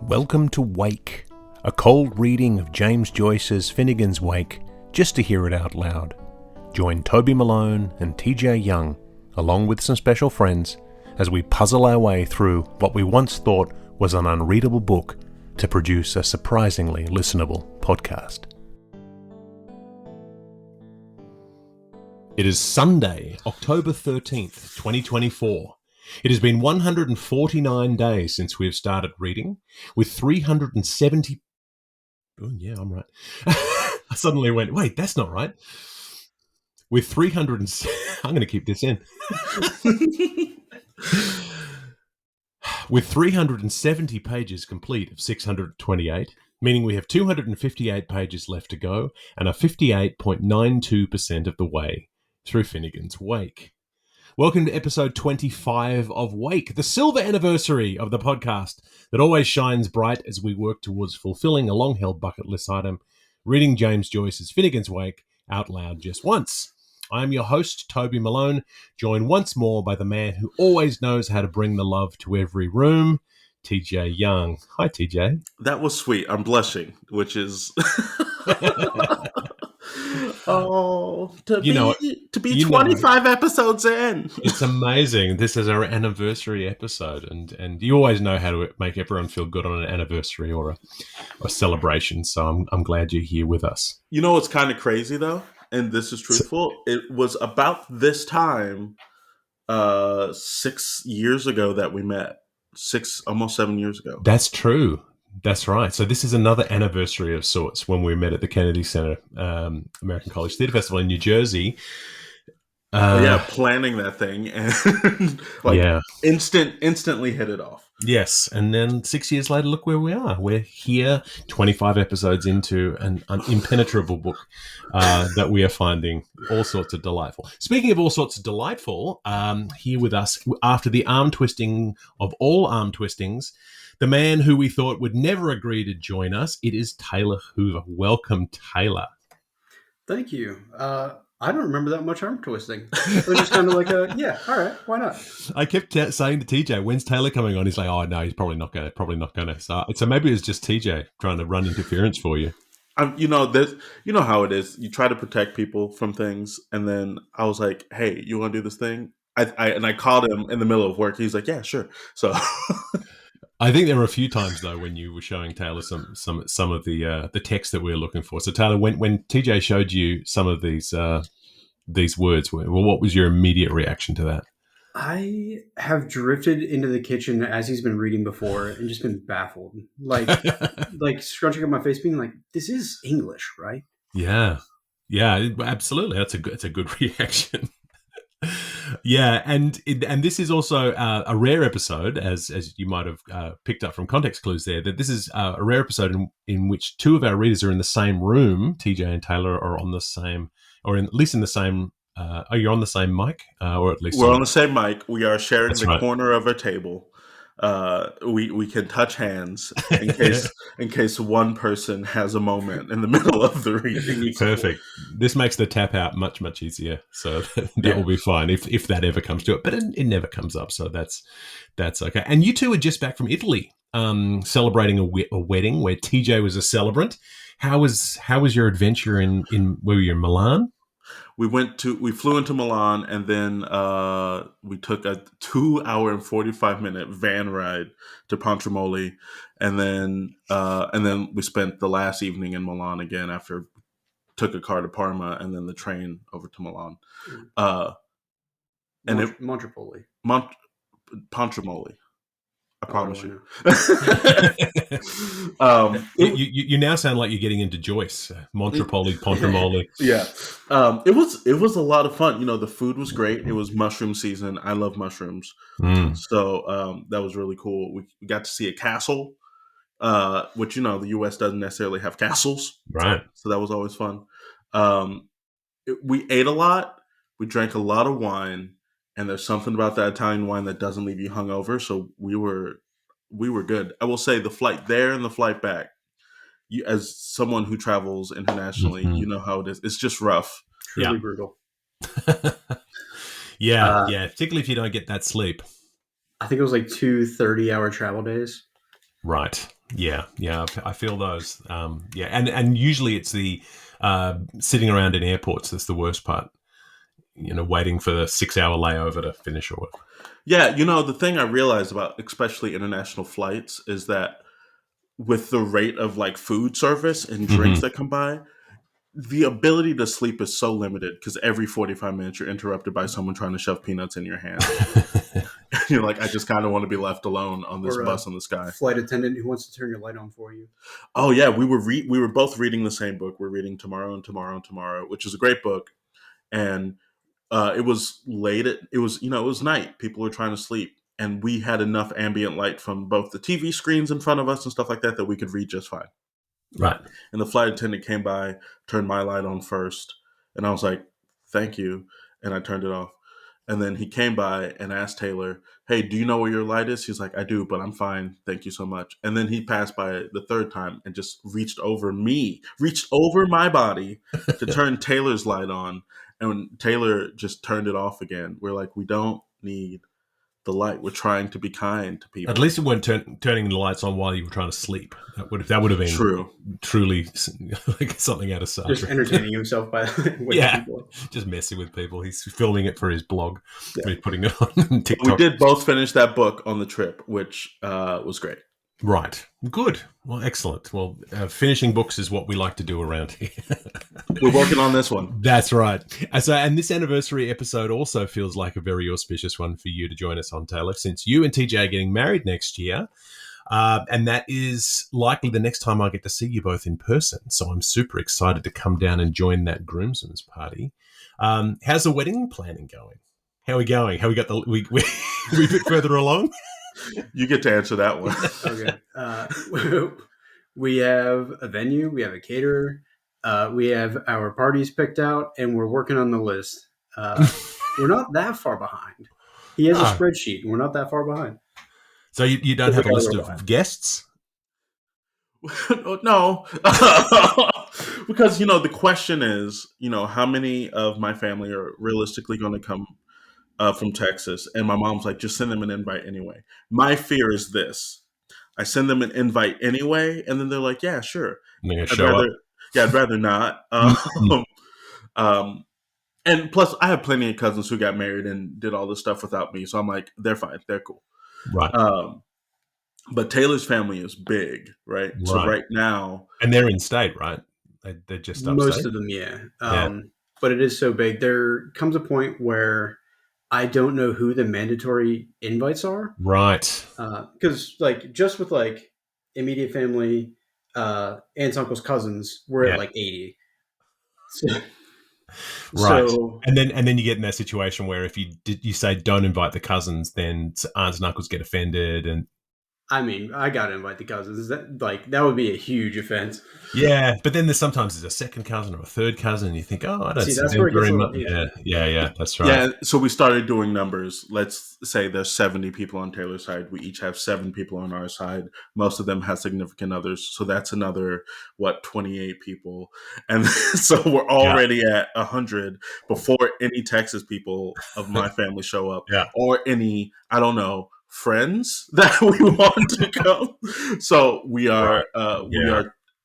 Welcome to Wake, a cold reading of James Joyce's Finnegan's Wake, just to hear it out loud. Join Toby Malone and TJ Young, along with some special friends, as we puzzle our way through what we once thought was an unreadable book to produce a surprisingly listenable podcast. It is Sunday, October 13th, 2024. It has been 149 days since we've started reading, with 370... Oh, yeah, I'm right. I suddenly went, wait, that's not right. With 300... I'm going to keep this in. With 370 pages complete of 628, meaning we have 258 pages left to go and are 58.92% of the way through Finnegan's Wake. Welcome to episode 25 of Wake, the silver anniversary of the podcast that always shines bright as we work towards fulfilling a long-held bucket list item, reading James Joyce's Finnegan's Wake out loud just once. I am your host, Toby Malone, joined once more by the man who always knows how to bring the love to every room, TJ Young. Hi, TJ. That was sweet. I'm blushing, which is... to be 25 episodes in. It's amazing. This is our anniversary episode, and you always know how to make everyone feel good on an anniversary or a celebration, so I'm glad you're here with us. You know what's kind of crazy, though? And this is truthful. It was about this time 6 years ago that we met. Almost 7 years ago. That's true. That's right. So this is another anniversary of sorts when we met at the Kennedy Center, American College Theatre Festival in New Jersey. Planning that thing and instantly hit it off. Yes, and then 6 years later, look where we are. We're here, 25 episodes into an impenetrable book that we are finding all sorts of delightful. Speaking of all sorts of delightful, here with us after the arm twisting of all arm twistings, the man who we thought would never agree to join us, it is Taylor Hoover. Welcome, Taylor. Thank you. I don't remember that much arm twisting. It was just kind of like all right, why not? I kept saying to TJ, when's Taylor coming on? He's like, oh, no, he's probably not going to. So maybe it was just TJ trying to run interference for you. You know how it is. You try to protect people from things, and then I was like, hey, you want to do this thing? I called him in the middle of work. He's like, yeah, sure. So... I think there were a few times though when you were showing Taylor some of the text that we were looking for. So Taylor, when TJ showed you some of these words, what was your immediate reaction to that? I have drifted into the kitchen as he's been reading before and just been baffled, like scrunching up my face, being like, "This is English, right?" Yeah, absolutely. That's a good reaction. Yeah, and this is also a rare episode, as you might have picked up from context clues there, that this is a rare episode in which two of our readers are in the same room. TJ and Taylor are on the same, or at least in the same, are you on the same mic? Or at least we're on the same mic. We are sharing right. Corner of a table. We can touch hands in case one person has a moment in the middle of the reading. Perfect. This makes the tap out much, much easier. So that will be fine if that ever comes to it. But it never comes up, so that's okay. And you two are just back from Italy, celebrating a wedding where TJ was a celebrant. How was your adventure in where were you, in Milan? We flew into Milan, and then we took a 2-hour and 45-minute van ride to Pontremoli, and then we spent the last evening in Milan again after took a car to Parma, and then the train over to Milan. Pontremoli. I promise you. You now sound like you're getting into Joyce. Pontremoli. Yeah. It was a lot of fun. The food was great. It was mushroom season. I love mushrooms. So that was really cool. We got to see a castle, which, the U.S. doesn't necessarily have castles. Right. So that was always fun. We ate a lot. We drank a lot of wine. And there's something about that Italian wine that doesn't leave you hungover. So we were good. I will say the flight there and the flight back, as someone who travels internationally, you know how it is. It's just rough. Truly brutal. Yeah. Particularly if you don't get that sleep. I think it was like 2 30-hour travel days. Right. Yeah, I feel those. And usually it's the sitting around in airports that's the worst part. Waiting for the 6-hour layover to finish or whatever. Yeah, the thing I realized about especially international flights is that with the rate of like food service and drinks that come by, the ability to sleep is so limited because every 45 minutes you're interrupted by someone trying to shove peanuts in your hand. You're like, I just kind of want to be left alone on this bus in the sky. Flight attendant who wants to turn your light on for you. Oh yeah, we were both reading the same book. We're reading Tomorrow and Tomorrow and Tomorrow, which is a great book. And it was late. It was night. People were trying to sleep, and we had enough ambient light from both the TV screens in front of us and stuff like that we could read just fine. Right. And the flight attendant came by, turned my light on first, and I was like, "Thank you," and I turned it off. And then he came by and asked Taylor, "Hey, do you know where your light is?" He's like, "I do, but I'm fine. Thank you so much." And then he passed by the third time and just reached over my body to turn Taylor's light on. And when Taylor just turned it off again, we're like, we don't need the light. We're trying to be kind to people. At least it weren't turning the lights on while you were trying to sleep. That would have been true. Truly like something out of Star Trek. Just entertaining himself by people. Just messing with people. He's filming it for his blog. Yeah. He's putting it on TikTok. We did both finish that book on the trip, which was great. Right. Good. Well, excellent. Well, finishing books is what we like to do around here. We're working on this one. That's right. And this anniversary episode also feels like a very auspicious one for you to join us on, Taylor, since you and TJ are getting married next year. And that is likely the next time I get to see you both in person. So I'm super excited to come down and join that groomsmen's party. How's the wedding planning going? How are we going? Have we got we a bit further along? You get to answer that one. Okay. We have a venue. We have a caterer. We have our parties picked out, and we're working on the list. We're not that far behind. He has a spreadsheet, and we're not that far behind. So you don't have a list of guests? No. Because, the question is, how many of my family are realistically going to come from Texas? And my mom's like, just send them an invite anyway. My fear is this. I send them an invite anyway, and then they're like, yeah, sure. I'd rather not. And plus, I have plenty of cousins who got married and did all this stuff without me. So I'm like, they're fine. They're cool. Right. But Taylor's family is big, right? So right now... And they're in state, right? They're just upstate? Most of them, yeah. But it is so big. There comes a point where I don't know who the mandatory invites are. Right. Because, just with, immediate family, aunts, uncles, cousins, we're at, 80. So, right. And then you get in that situation where if you say don't invite the cousins, then aunts and uncles get offended. And I mean, I got to invite the cousins. That would be a huge offense. Yeah, but then there's a second cousin or a third cousin, and you think, I don't see that's where it gets very much. Yeah, that's right. Yeah, so we started doing numbers. Let's say there's 70 people on Taylor's side. We each have 7 people on our side. Most of them have significant others. So that's another, 28 people. And so we're already at 100 before any Texas people of my family show up. Yeah. Or any, I don't know, friends that we want to come. So we are,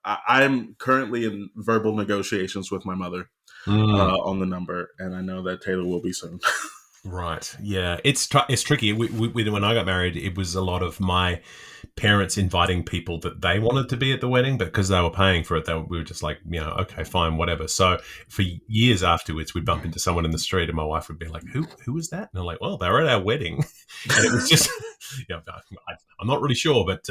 I'm currently in verbal negotiations with my mother on the number, and I know that Taylor will be soon. Right. Yeah. It's tricky. When I got married, it was a lot of my parents inviting people that they wanted to be at the wedding, but because they were paying for it, we were just like, okay, fine, whatever. So for years afterwards, we'd bump into someone in the street and my wife would be like, who was that? And I'm like, well, they were at our wedding. And it was just, I'm not really sure, but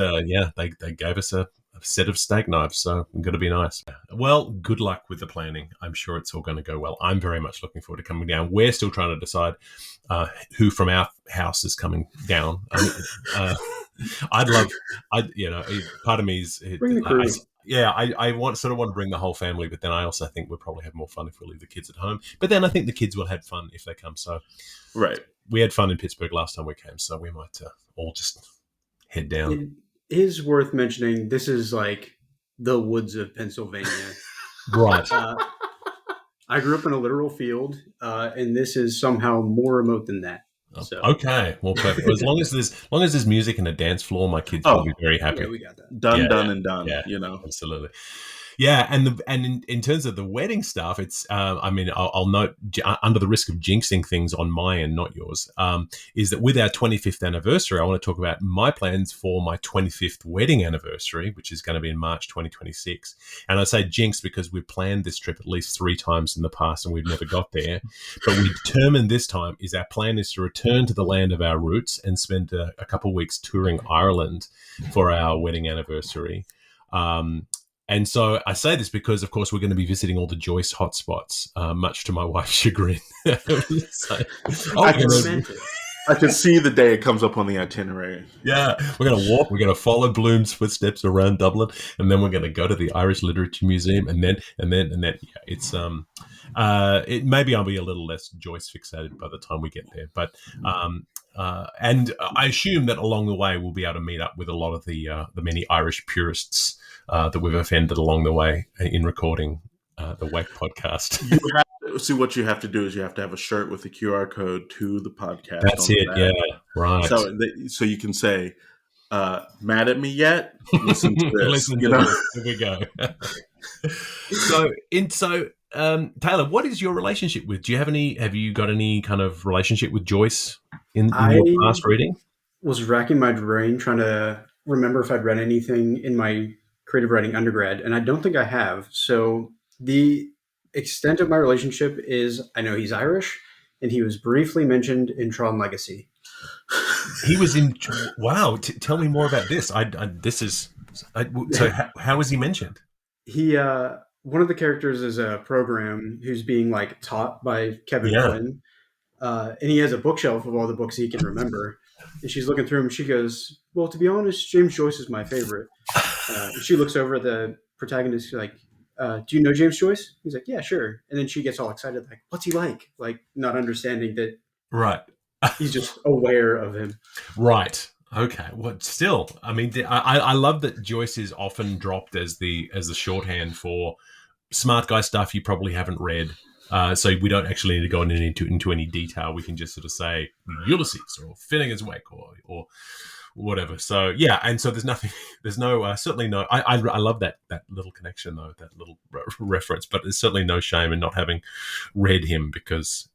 they gave us a set of steak knives, so we've got to be nice. Well, good luck with the planning. I'm sure it's all going to go well. I'm very much looking forward to coming down. We're still trying to decide who from our house is coming down. Part of me is bring the crew. I want to bring the whole family, but then I also think we'll probably have more fun if we leave the kids at home. But then I think the kids will have fun if they come. So right, we had fun in Pittsburgh last time we came, so we might all just head down. It is worth mentioning, this is like the woods of Pennsylvania. Right. I grew up in a literal field, and this is somehow more remote than that. So Okay, well, perfect. As long as there's music and a dance floor, my kids will be very happy. yeah, we got that. Done, Yeah, done, and done. yeah, You know. absolutely. Yeah, and in terms of the wedding stuff, it's I mean, I'll note under the risk of jinxing things on my end, not yours, is that with our 25th anniversary, I want to talk about my plans for my 25th wedding anniversary, which is going to be in March 2026. And I say jinx because we've planned this trip at least 3 times in the past and we've never got there. But we determined this time is our plan is to return to the land of our roots and spend a couple of weeks touring Ireland for our wedding anniversary. And so I say this because, of course, we're going to be visiting all the Joyce hotspots, much to my wife's chagrin. I can see the day it comes up on the itinerary. Yeah, we're going to walk. We're going to follow Bloom's footsteps around Dublin, and then we're going to go to the Irish Literature Museum, and then. Yeah, it's it maybe I'll be a little less Joyce fixated by the time we get there, but and I assume that along the way we'll be able to meet up with a lot of the many Irish purists that we've offended along the way in recording the Wake podcast. See, what you have to do is you have to have a shirt with a QR code to the podcast. That's it. Yeah, right. So you can say, "Mad at me yet? Listen to this." Here we go. So Taylor, what is your relationship with? Have you got any kind of relationship with Joyce in your past reading? Was racking my brain trying to remember if I'd read anything in my creative writing undergrad, and I don't think I have. So the extent of my relationship is I know he's Irish, and he was briefly mentioned in Tron Legacy. He was in. Wow! Tell me more about this. How was he mentioned? He one of the characters is a program who's being like taught by Kevin Flynn, and he has a bookshelf of all the books he can remember. And she's looking through them. She goes, "Well, to be honest, James Joyce is my favorite." She looks over at the protagonist like, "Do you know James Joyce?" He's like, "Yeah, sure." And then she gets all excited, like, "What's he like?" Like, not understanding that. Right. He's just aware of him. Right. Okay. Well, still, I mean, I love that Joyce is often dropped as the shorthand for smart guy stuff you probably haven't read. So we don't actually need to go into any detail. We can just sort of say Ulysses or Finnegan's Wake or whatever. So yeah, and so there's certainly no. I love that little connection though, that little reference. But there's certainly no shame in not having read him because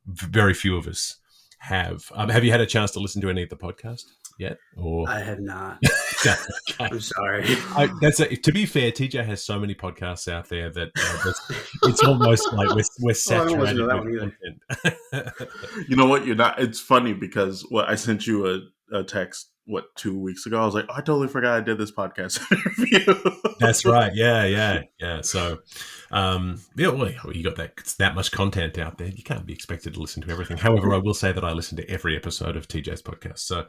very few of us have. Have you had a chance to listen to any of the podcast yet? Or I have not. Okay. I'm sorry. To be fair, TJ has so many podcasts out there that it's almost like we're saturated with content. You know what? You're not. It's funny because I sent you a text 2 weeks ago. I was like, I totally forgot I did this podcast interview. That's right. Yeah. So, you got that much content out there. You can't be expected to listen to everything. However, I will say that I listen to every episode of TJ's podcast. So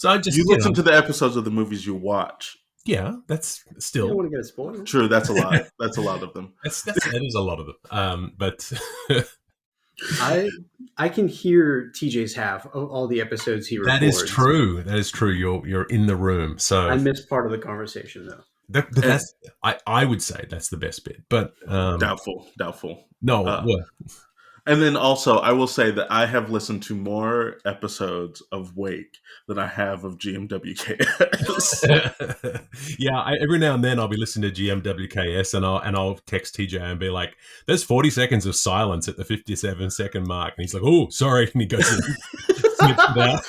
I just listen to the episodes of the movies you watch. Yeah, that's still. You don't want to get a spoiler. True, that's a lot. That's a lot of them. That is a lot of them. But I can hear TJ's half of all the episodes he records. That is true. You're in the room. So I missed part of the conversation though. That's I would say that's the best bit, but doubtful. No, and then also I will say that I have listened to more episodes of Wake than I have of GMWKS. Yeah, every now and then I'll be listening to GMWKS and I'll text TJ and be like, "There's 40 seconds of silence at the 57-second mark," and he's like, "Oh, sorry," and he goes and snips it out.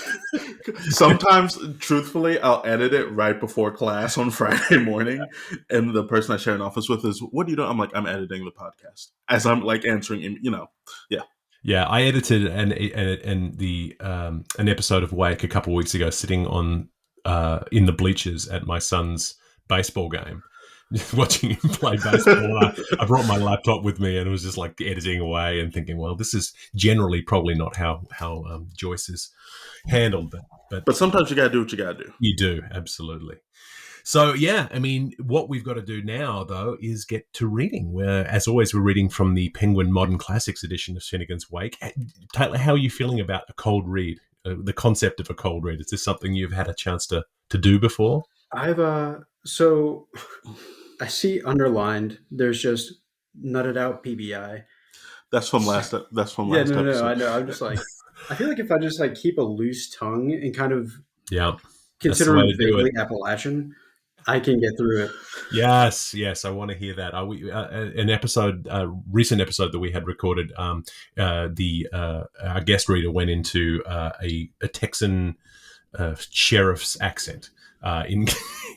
Sometimes, truthfully, I'll edit it right before class on Friday morning, and the person I share an office with is, "What are you doing?" I'm like, "I'm editing the podcast," as I'm like answering, yeah. Yeah, I edited an episode of Wake a couple of weeks ago, sitting on in the bleachers at my son's baseball game, watching him play baseball. I brought my laptop with me and it was just like editing away and thinking, well, this is generally probably not how Joyce is handled, but sometimes you got to do what you got to do. You do, absolutely. So, yeah, I mean, what we've got to do now, though, is get to reading. As always, we're reading from the Penguin Modern Classics edition of Finnegan's Wake. Taylor, how are you feeling about a cold read, the concept of a cold read? Is this something you've had a chance to do before? So I see underlined, there's just nutted out PBI. That's from last episode. No, I know. I'm just like, I feel like if I just like keep a loose tongue and kind of Yeah, that's the consider way him to do it. vaguely Appalachian, I can get through it. Yes, yes, I want to hear that. An episode, recent episode that we had recorded. Our guest reader went into a Texan sheriff's accent in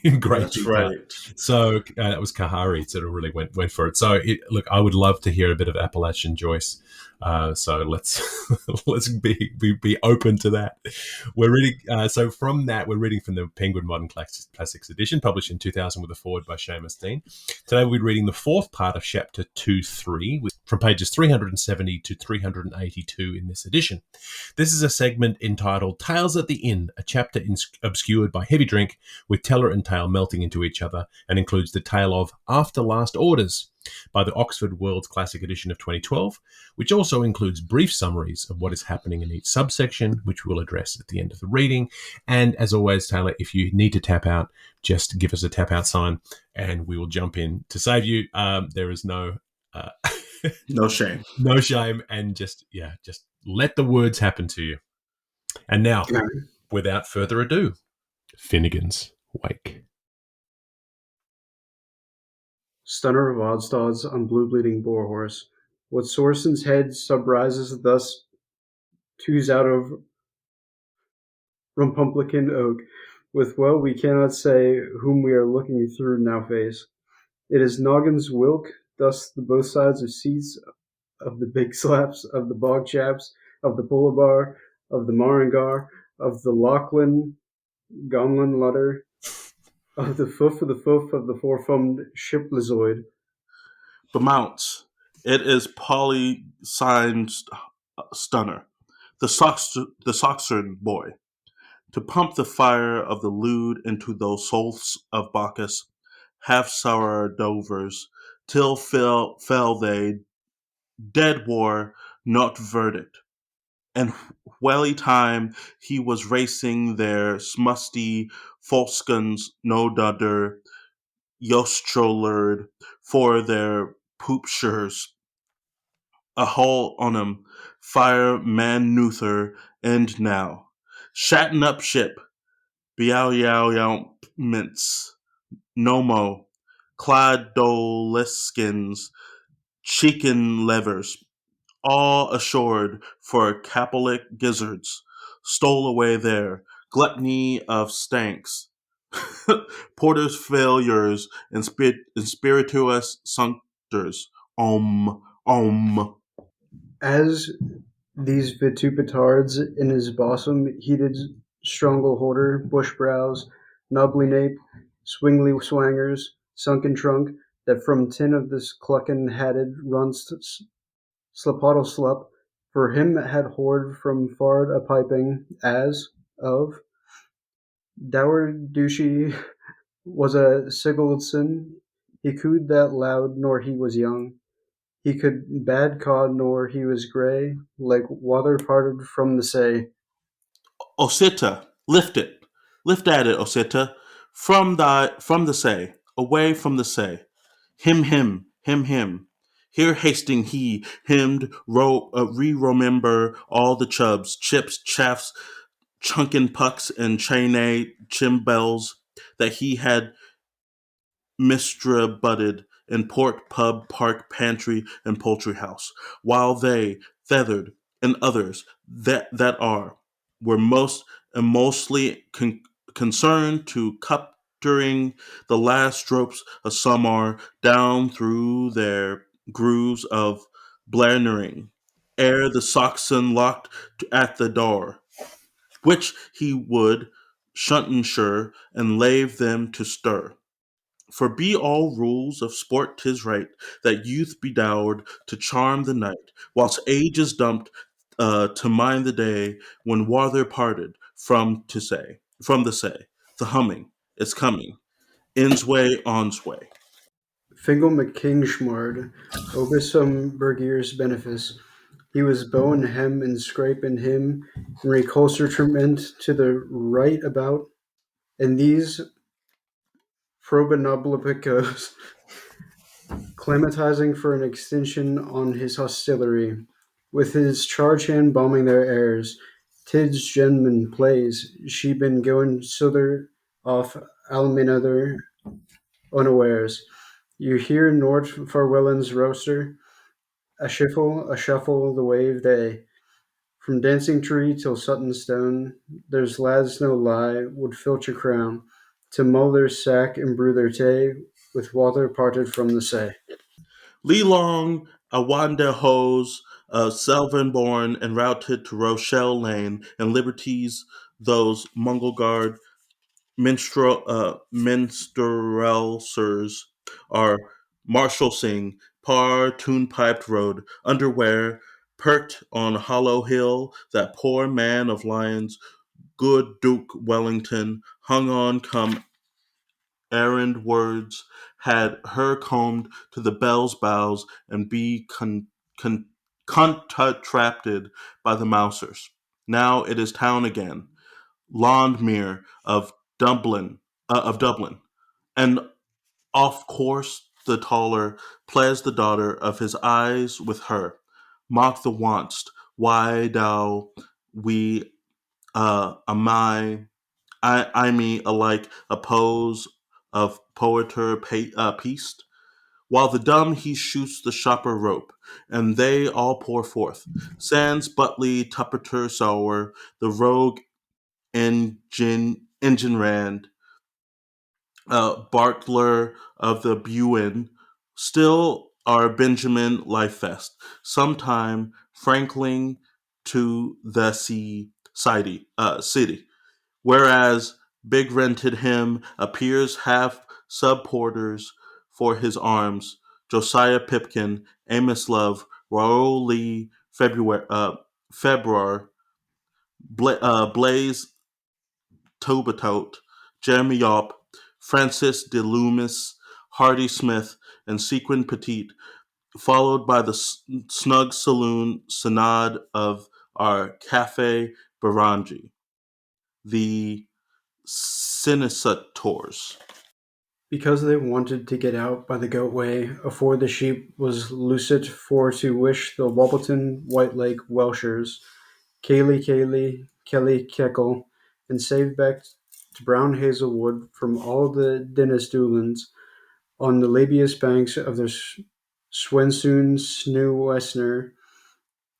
in great That's detail. right. So that was Kahari that really went for it. So look, I would love to hear a bit of Appalachian Joyce. So let's let's be open to that. We're reading. So from that, we're reading from the Penguin Modern Classics edition, published in 2000 with a foreword by Seamus Dean. Today we're reading the fourth part of chapter 2-3, from pages 370 to 382 in this edition. This is a segment entitled Tales at the Inn, a chapter obscured by heavy drink, with teller and tale melting into each other, and includes the tale of After Last Orders by the Oxford World's Classic edition of 2012, which also includes brief summaries of what is happening in each subsection, which we'll address at the end of the reading. And as always, Taylor, if you need to tap out, just give us a tap out sign and we will jump in to save you. There is no... No shame. No shame, and just let the words happen to you. And now, without further ado, Finnegan's Wake. Stunner of Oddstods on Blue Bleeding Boar Horse. What Sorson's head subrises thus twos out of Rumpumplican Oak, with well we cannot say whom we are looking through now face. It is Noggin's Wilk, thus the both sides of seats of the big slaps, of the bog chaps, of the Bullabar, of the Marangar, of the Lachlan Gonlin Lutter, of the foof of the four-thumbed Shiplazoid. Bemounts. It is Polysigned Stunner, the Soxern boy, to pump the fire of the lewd into those souls of Bacchus, half-sour dovers, till fell they, dead war, not verdict. And welly time he was racing their smusty Folskens no dudder, Yostrolerd, for their poopshires, a hole on 'em, fire man Nuther, and now. Shatten up ship, beow yow yow mints, nomo, cladoleskins, cheekin levers, all assured for Catholic gizzards, stole away there, gluttony of stanks, porters' failures, and spirituous sunctors, om. As these vitupetards in his bosom heated strangleholder, bush brows, nubbly nape, swingly swangers, sunken trunk, that from tin of this cluckin hatted runst slapottle slup, for him had hoard from fard a piping, as of dour douchey was a Sigurdson, he cooed that loud nor he was young. He could bad cod nor he was grey, like water parted from the say. Osita, lift it. Lift at it, Osita. From the say. Away from the say. Him. Here hasting he, himmed, re-remember all the chubs, chips, chaffs, chunkin pucks, and chainay chimbels that he had mistra butted in port, pub, park, pantry, and poultry house, while they, feathered, and others that were mostly concerned to cuptering the last ropes of summer down through their grooves of blandering, ere the Saxon locked at the door, which he would shunten sure, and lave them to stir. For be all rules of sport 'tis right that youth be dowered to charm the night, whilst age is dumped to mind the day when Warther parted from the say, the humming is coming, ends way on's way. Fingal McKingschmard, Obisum Bergier's benefice. He was bow and hem and scrape and him, and recalcitrant to the right about, and these probinoblicos climatizing for an extension on his hostelry. with his charge hand bombing their airs. Tid's genman plays. She been going sother off Alminother unawares. You hear Nort Farwellen's roaster, a shuffle, the wave they. From Dancing Tree till Sutton Stone, there's lads no lie would filch a crown, to mull their sack and brew their tay, with water parted from the say. Lee Long, Awanda Hose, Selvan-born and routed to Rochelle Lane, and Liberties, those Mongol Guard minstrelsers are Marshal Singh, Par Tune Piped Road, Underwear, perked on Hollow Hill, that poor man of lions, good Duke Wellington, hung on come errand words, had her combed to the bell's bows and be contracted by the mousers. Now it is town again, Londmere of Dublin, and of course the taller plays the daughter of his eyes with her. Mock the wantst, why thou we am I me alike a pose of poeter peast, while the dumb he shoots the shopper rope, and they all pour forth. Sans Butley Tupperter Sour, the rogue engine rand, Bartler of the Buin, still are Benjamin Lifest, sometime Franklin to the city, whereas Big rented him appears half sub-porters for his arms, Josiah Pipkin, Amos Love, Raoul Lee, February, Blaze Tobatot, Jeremy Yaup, Francis de Loomis, Hardy Smith, and Sequin Petit, followed by the snug saloon synod of our Cafe Barangi, the Cinesators. Because they wanted to get out by the goat way, afore the sheep was loosed for to wish the Wobbleton White Lake Welshers, Kelly Keckle, and save back to Brown Hazelwood from all the Dennis Doolins on the labious banks of the Swensoon Snu Westner,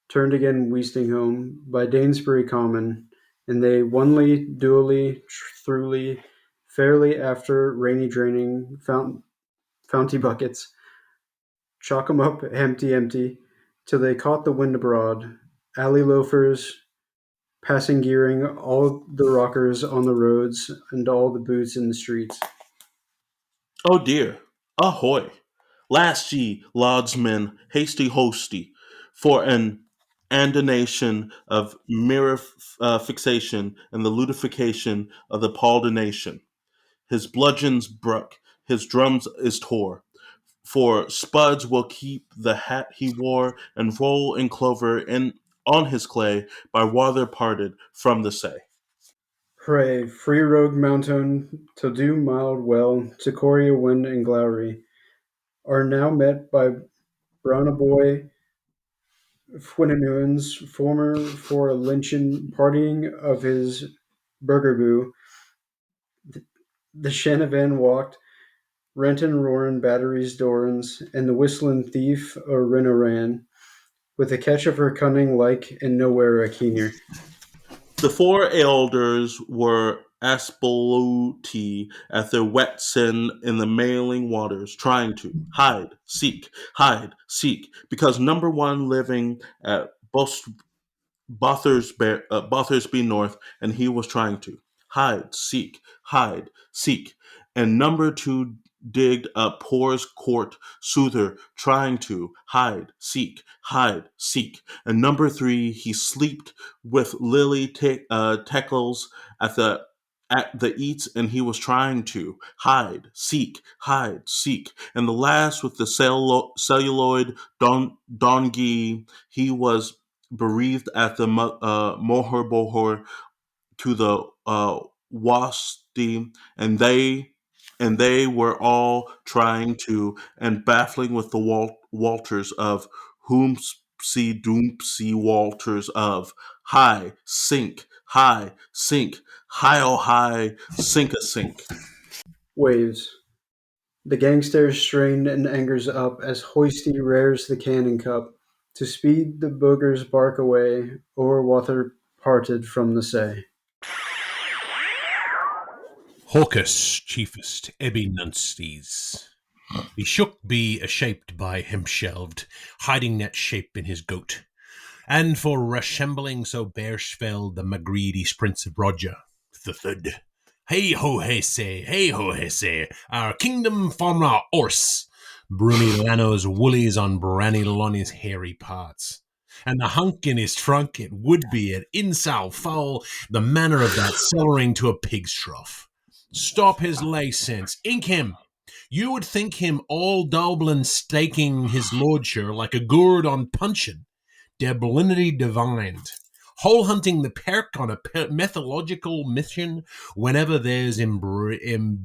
turned again Weasting home by Danesbury Common, and they onely, dually, throughly, fairly after rainy draining founty buckets, chalk 'em up empty, till they caught the wind abroad, alley loafers, passing gearing, all the rockers on the roads, and all the boots in the streets. Oh dear, ahoy! Last ye, laudsmen, hasty hosty, for an andonation of mirror fixation and the ludification of the pauldination. His bludgeons bruck, his drums is tore, for Spuds will keep the hat he wore and roll in clover in on his clay by water parted from the say. Hray, free rogue mountain, to do mild well, to Coria wind and glowery, are now met by Brownaboy Fwinanuans, former for a lynching partying of his burgerboo. The Shanavan walked, Renton roarin' batteries dorans, and the whistling thief o' Renoran, with a catch of her cunning like and nowhere a keener. The four elders were Aspoluti at their wet sin in the mailing waters, trying to hide, seek, because number one living at Bothersby North, and he was trying to hide, seek, and number two digged up Poor's Court Soother, trying to hide, seek, and number three he sleeped with Lily Teckles at the eats, and he was trying to hide, seek, and the last with the celluloid dongi, he was bereaved at the Mohor Bohor to the Wasti, and they were all trying to and baffling with the Walters of whom see Doomp see Walters of high, sink, high, sink, high, oh high, sink a sink. Waves. The gangsters strain and angers up as Hoisty rears the cannon cup to speed the boogers bark away, o'er water parted from the say. Hawkus, chiefest, Ebby Nunsties. He shook be a-shaped by him-shelved, hiding that shape in his goat. And for reshembling so bearshfell the magreedy sprints of Roger, the thud. Hey ho hey say, our kingdom from our horse. Bruni Lano's woolies on Branny Lonnie's hairy parts. And the hunk in his trunk, it would be at insow foul, the manner of that cellaring to a pig's trough. Stop his lay sense, ink him. You would think him all Dublin staking his lordship like a gourd on punchin'. Deblinity divined. Hole hunting the perk on a methodological mission whenever there's imberillas.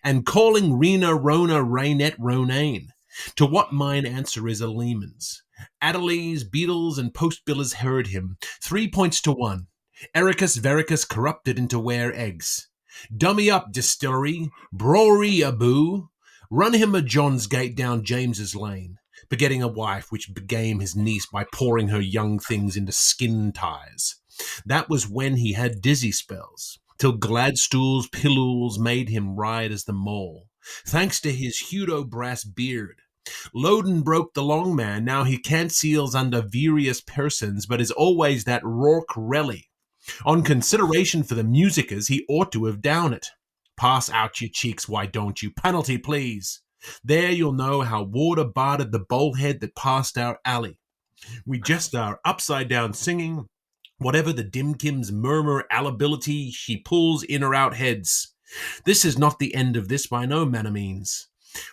And calling Rena Rona Rainet Ronane. To what mine answer is a Lehman's. Adelays, Beatles, and post-billers heard him. 3 points to 1. Ericus Vericus corrupted into ware eggs. Dummy up, distillery. Brory a boo. Run him a John's Gate down James's Lane, begetting a wife which begame his niece by pouring her young things into skin ties. That was when he had dizzy spells, till Gladstool's pillules made him ride as the mole, thanks to his Hudo brass beard. Loden broke the long man, now he can't seals under various persons, but is always that Rourke Relly. On consideration for the musicers, he ought to have down it. Pass out your cheeks, why don't you? Penalty, please. There you'll know how water bartered the bullhead that passed our alley. We just are upside down singing, whatever the dimkim's murmur allability she pulls in or out heads. This is not the end of this by no manner means.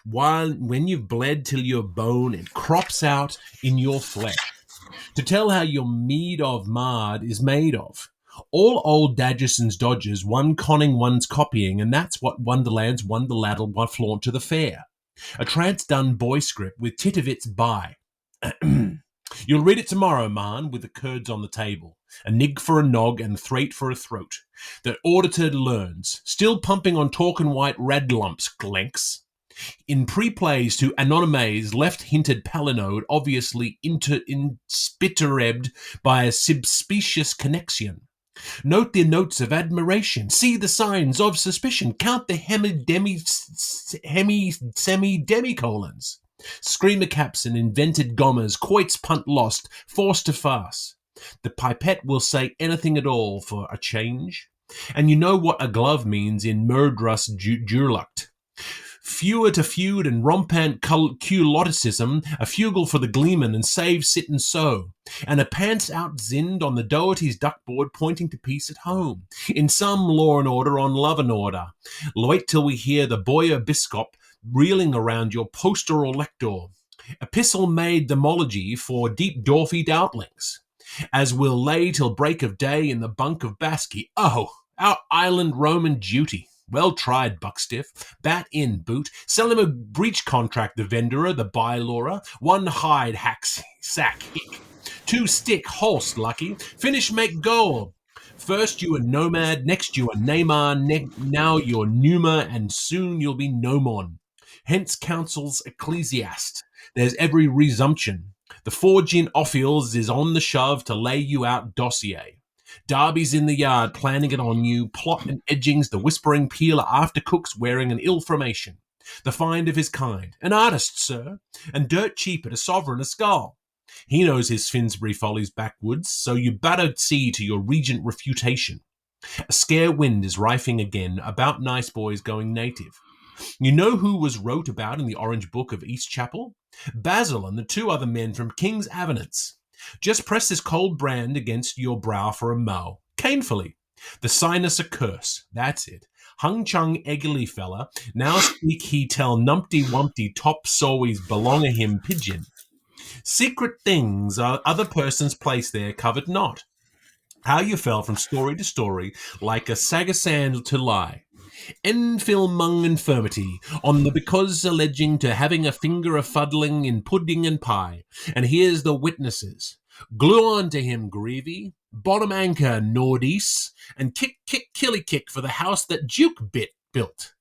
When you've bled till your bone, it crops out in your flesh. To tell how your mead of mard is made of. All old Daggerson's dodges, one conning, one's copying, and that's what Wonderland's Wonderladd'll flaunt to the fair. A trance-done boy script with titivits by. You'll read it tomorrow, man, with the curds on the table. A nig for a nog and thrate for a throat. The auditor learns, still pumping on talkin' white radlumps, glenks. In pre-plays to Anonymes left-hinted palinode, obviously inspitterebed by a subspecious connection. Note the notes of admiration. See the signs of suspicion. Count the semi-demicolons. Screamer caps and invented gommers. Quoits punt lost. Forced to farce. The pipette will say anything at all for a change. And you know what a glove means in murderous jurluct. Fewer to feud and rompant culoticism, a fugle for the gleeman and save sit and sew, and a pants out zinned on the doherty's duckboard pointing to peace at home. In some law and order on love and order. Wait till we hear the boyer biscop reeling around your poster or lector. Epistle made demology for deep dorfy doubtlings, as will lay till break of day in the bunk of Basky. Oh, our island Roman duty. Well tried, Buckstiff. Bat in, boot. Sell him a breach contract, the vendorer, the bylawer. 1 hide, sack, hick. 2 stick, holst, lucky. Finish, make goal. First you a nomad, next you a Neymar, now you're Numa, and soon you'll be Nomon. Hence council's ecclesiast. There's every resumption. The forging Ophiels is on the shove to lay you out dossier. Darby's in the yard planning it on you, plot and edgings, the whispering peeler after cooks wearing an ill formation. The find of his kind. An artist, sir, and dirt cheap at a sovereign a skull. He knows his Finsbury follies backwoods, so you better see to your regent refutation. A scare wind is rifing again about nice boys going native. You know who was wrote about in the Orange Book of East Chapel? Basil and the 2 other men from King's Avenants. Just press this cold brand against your brow for a mow. Canefully. The sinus a curse. That's it. Hung chung eggily fella. Now speak he tell numpty wumpty top sowies belong a him pigeon. Secret things are other persons placed there covered not. How you fell from story to story like a sagasand to lie. Enfilmung infirmity, on the because alleging to having a finger a fuddling in pudding and pie. And here's the witnesses. Glue on to him, Greavy, bottom anchor, Nordease, and kick, killy kick for the house that Duke built.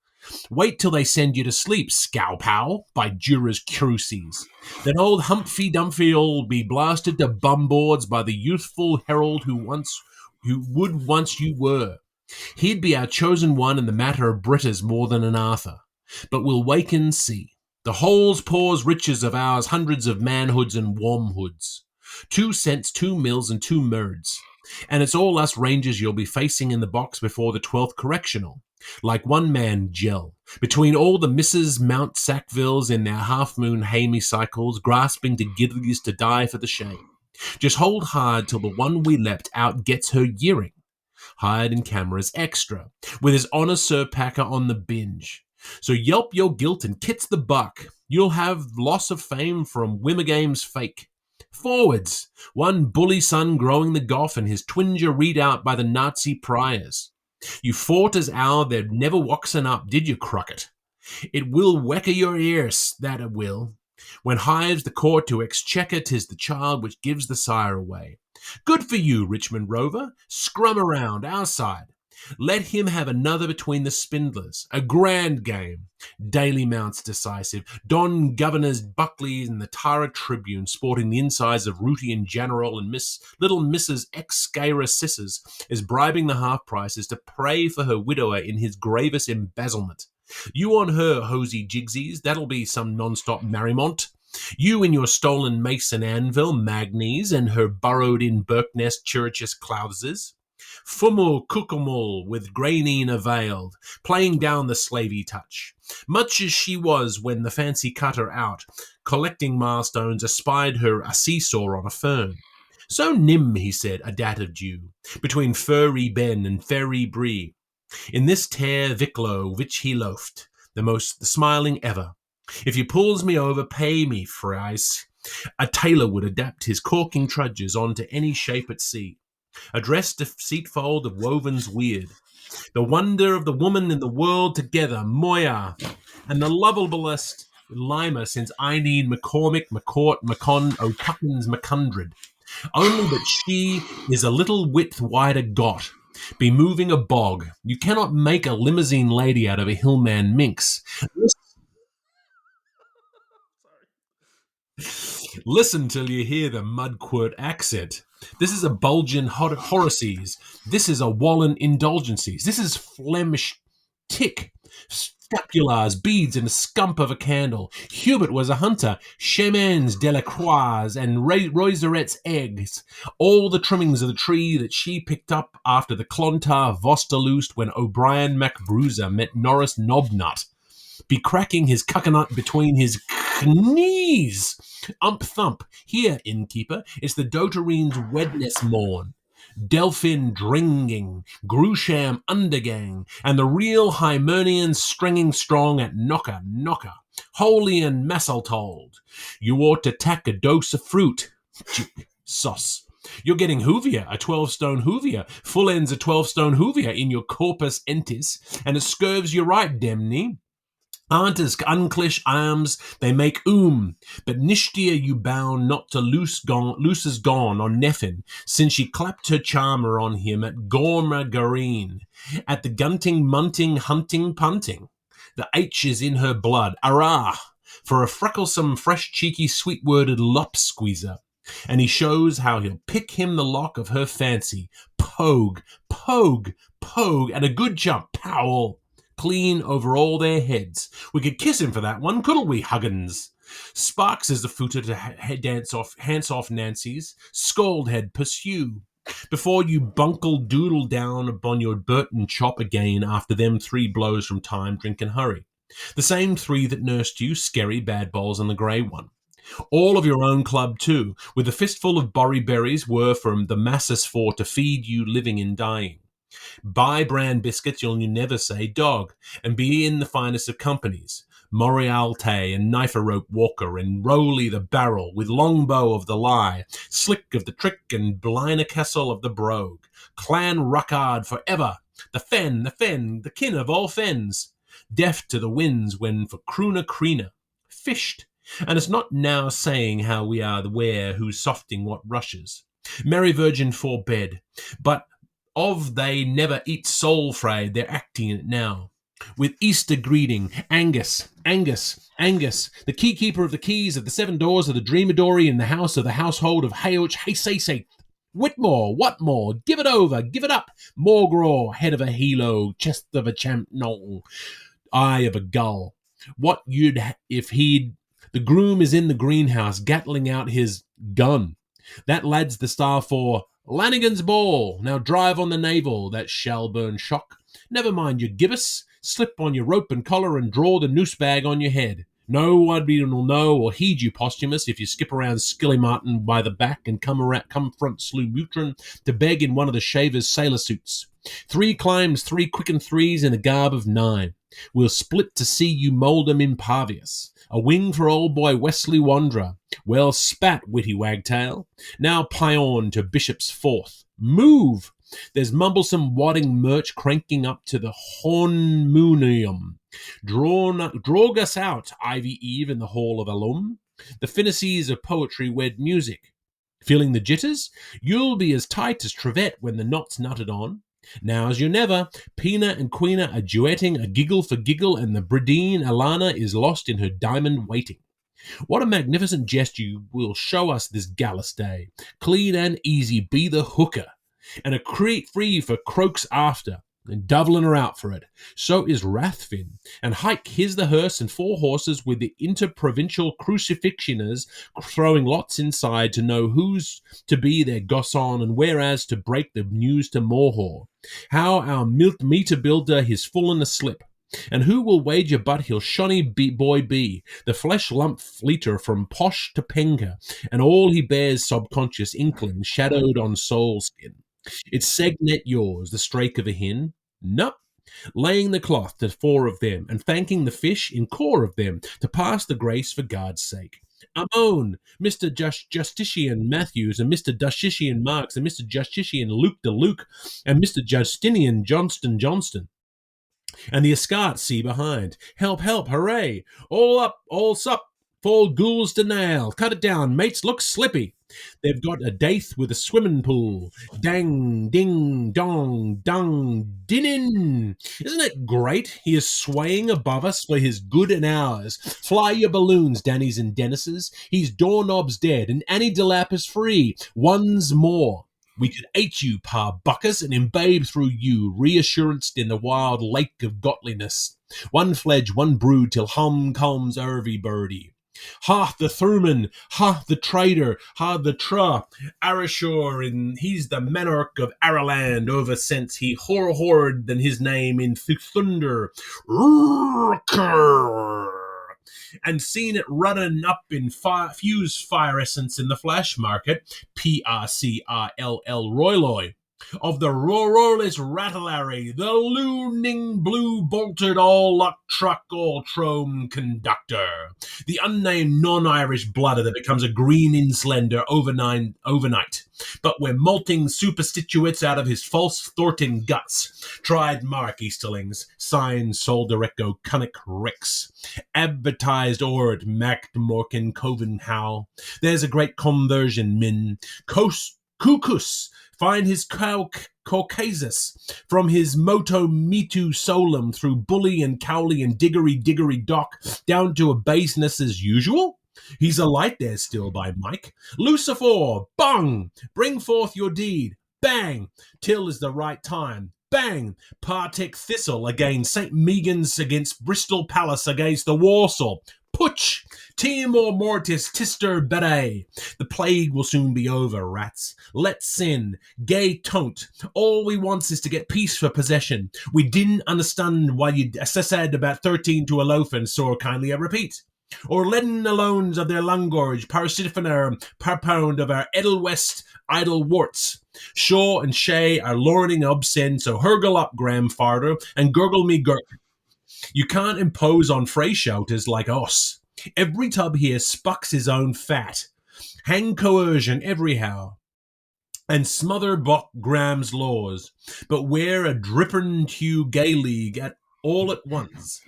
Wait till they send you to sleep, Scowpow, by Jura's Cruces. Then old Humphrey Dumphy'll be blasted to bumboards by the youthful herald who would once you were. He'd be our chosen one in the matter of Britas more than an Arthur. But we'll wake and see. The holes pores riches of ours, hundreds of manhoods and warmhoods. 2 cents, 2 mils, and 2 merds. And it's all us rangers you'll be facing in the box before the 12th correctional. Like one man gel, between all the Mrs. Mount Sackvilles in their half-moon hemicycles, grasping to gidleys to die for the shame. Just hold hard till the one we leapt out gets her yearing. Hired in cameras extra, with his honour Sir Packer on the binge. So yelp your guilt and kit's the buck. You'll have loss of fame from Wimmergame's fake. Forwards, one bully son growing the goff and his twinger read out by the Nazi priors. You fought as our there never woxen up, did you, Crockett? It will wecker your ears, that it will. When hives the court to exchequer, 'tis the child which gives the sire away. Good for you, Richmond Rover. Scrum around, our side. Let him have another between the spindlers. A grand game. Daily Mounts decisive. Don Governors Buckley and the Tara Tribune sporting the insides of Rooty and General, and little Mrs. Excara Sissers is bribing the half prices to pray for her widower in his gravest embezzlement. You on her, Hosey Jigsies, that'll be some non-stop merriment. You in your stolen mason anvil, Magnes, and her burrowed-in Birknest churches clouses. Fummel Cookamul with Grainine availed, playing down the slavey touch. Much as she was when the fancy cut her out, collecting milestones espied her a seesaw on a fern. So nim, he said, a dat of Jew, between Furry Ben and Ferry Bree. In this tear Viclo, which he loafed, the smiling ever. If you pulls me over, pay me, Fries. A tailor would adapt his corking trudges onto any shape at sea. A dress deceitfold of wovens weird. The wonder of the woman in the world together, Moya, and the lovablest Lima since Eineen McCormick, McCourt, McCon, O'Tuckins, McCundred. Only that she is a little width wider got. Be moving a bog. You cannot make a limousine lady out of a hillman minx. Listen till you hear the mudquirt accent. This is a Bulgin Horaces. This is a Wallen Indulgencies. This is Flemish tick. Scapulars, beads, and a scump of a candle. Hubert was a hunter. Chemins, Delacroix, and Roiserette's eggs. All the trimmings of the tree that she picked up after the Clontar Vosterloost when O'Brien MacBruiser met Norris Knobnut. Be cracking his coconut between his knees. Ump thump. Here, innkeeper, it's the Doterine's Wedness morn. Delphin dringing, Grusham undergang, and the real Hymernian stringing strong at knocker. Holy and massaltold. You ought to tack a dose of fruit. Sauce. You're getting Hoovier, a 12-stone Hoovier. Full ends a 12-stone Hoovier in your corpus entis, and it scurves you right, demne. Aren't as unclish arms, they make but nishtia you bound not to loose is gone on Neffin, since she clapped her charmer on him at Gorma Gareen, at the gunting, munting, hunting, punting. The H is in her blood, arrah, for a frecklesome, fresh, cheeky, sweet-worded lop squeezer. And he shows how he'll pick him the lock of her fancy. Pogue, and a good jump, Powell. Clean over all their heads. We could kiss him for that one, couldn't we, Huggins? Sparks is the footer to hands off Nancy's. Scaldhead, pursue. Before you bunkle doodle down upon your Burton chop again after them 3 blows from time, drink and hurry. The same 3 that nursed you, Skerry, Bad Balls, and the Grey One. All of your own club, too, with a fistful of borry berries were from the masses for to feed you living and dying. Buy bran biscuits, you'll never say dog, and be in the finest of companies. Morialte and Knifer Rope Walker and Rowley the Barrel with Longbow of the Lie, Slick of the Trick and Blina Castle of the Brogue. Clan Ruckard forever, The fen, the kin of all fens, deaf to the winds when for croona creena, fished, and it's not now saying how we are aware who's softing what rushes. Merry Virgin forbed, but of they never eat soul fried, they're acting it now. With Easter greeting, Angus, the keykeeper of the keys of the 7 doors of the Dreamadory in the house of the household of Hayoch Haysaysaith. Whitmore, Whatmore, give it over, give it up. Morgraw, head of a helo, chest of a champnon, eye of a gull. What you'd if he'd. The groom is in the greenhouse, gatling out his gun. That lad's the star for Lanigan's Ball. Now drive on the navel, that shall burn shock. Never mind your gibbous. Slip on your rope and collar and draw the noose bag on your head. Nobody will know or heed you, Posthumus, if you skip around Skillymartin by the back and come front Slumutron to beg in one of the shaver's sailor suits. 3 climbs, 3 quicken 3s in a garb of 9. We'll split to see you moldum impervious. A wing for old boy Wesley Wanderer. Well spat, witty wagtail. Now pion to Bishop's 4th. Move! There's mumblesome wadding merch cranking up to the hornmunium. Drog us out, Ivy Eve in the hall of alum. The finices of poetry wed music. Feeling the jitters? You'll be as tight as Trevette when the knot's nutted on. Now as you never, Pina and Queena are duetting a giggle for giggle, and the Bradine Alana is lost in her diamond waiting. What a magnificent jest you will show us this gallus day. Clean and easy be the hooker, and a free for croaks after, and Dublin are out for it. So is Rathfin, and hike here's the hearse and 4 horses with the interprovincial crucifixioners throwing lots inside to know who's to be their gosson and whereas to break the news to Morhor. How our meter builder his full in the slip. And who will wager but he'll shonny boy be, the flesh lump fleeter from posh to penga, and all he bears subconscious inkling shadowed on soul skin. It's segnet yours, the strake of a hin? Nup. Laying the cloth to 4 of them, and thanking the fish in core of them to pass the grace for God's sake. Amon, Mr. Justitian Matthews, and Mr. Justitian Marks, and Mr. Justitian Luke de Luke, and Mr. Justinian Johnston. And the escort see behind. Help, help, hooray! All up, all sup, fall ghouls to nail. Cut it down, mates, look slippy. They've got a daith with a swimming pool. Dang, ding, dong, dung, dinin. Isn't it great? He is swaying above us for his good and ours. Fly your balloons, Dannies and Dennises. He's doorknobs dead, and Annie Delap is free. One's more. We could ate you, Pa Buckus, and imbibe through you, reassurance in the wild lake of godliness. One fledge, one brood, till hum comes every birdie. Ha the Thurman, ha the trader, ha the tra, Arashore, and he's the monarch of Araland, over since he horrored than his name in thunder. And seen it running up in fuse fire essence in the flash market, PRCRLL Royloy. Of the roarless rattlary, the looning blue bolted all luck truck all trome conductor, the unnamed non-Irish blooded that becomes a green inslender overnight, but we're malting superstitutes out of his false thornton guts. Tried Mark Easterlings, signed Soldereco Cunnick Ricks, advertised Ord Mac Morkin Coven How. There's a great conversion min, Cucus. Find his Caucasus from his moto mitu solum through bully and cowley and diggory dock down to a baseness as usual. He's a light there still by Mike. Lucifer, bung! Bring forth your deed. Bang! Till is the right time. Bang! Partick Thistle against St. Megan's against Bristol Palace against the Warsaw. Putsch! Timor mortis tister bere. The plague will soon be over, rats. Let's sin. Gay ton't. All we wants is to get peace for possession. We didn't understand why you said about 13 to a loaf, and so kindly I repeat. Or leaden alones of their langorge, parasitifaner, per pound of our Edelwest idle warts. Shaw and Shay are lorning obscene, so hurgle up, grandfather, and gurgle me gurk. You can't impose on Fray shouters like us. Every tub here spucks his own fat. Hang coercion everyhow. and smother Bok Graham's laws, but wear a drippin' to gay league at all at once.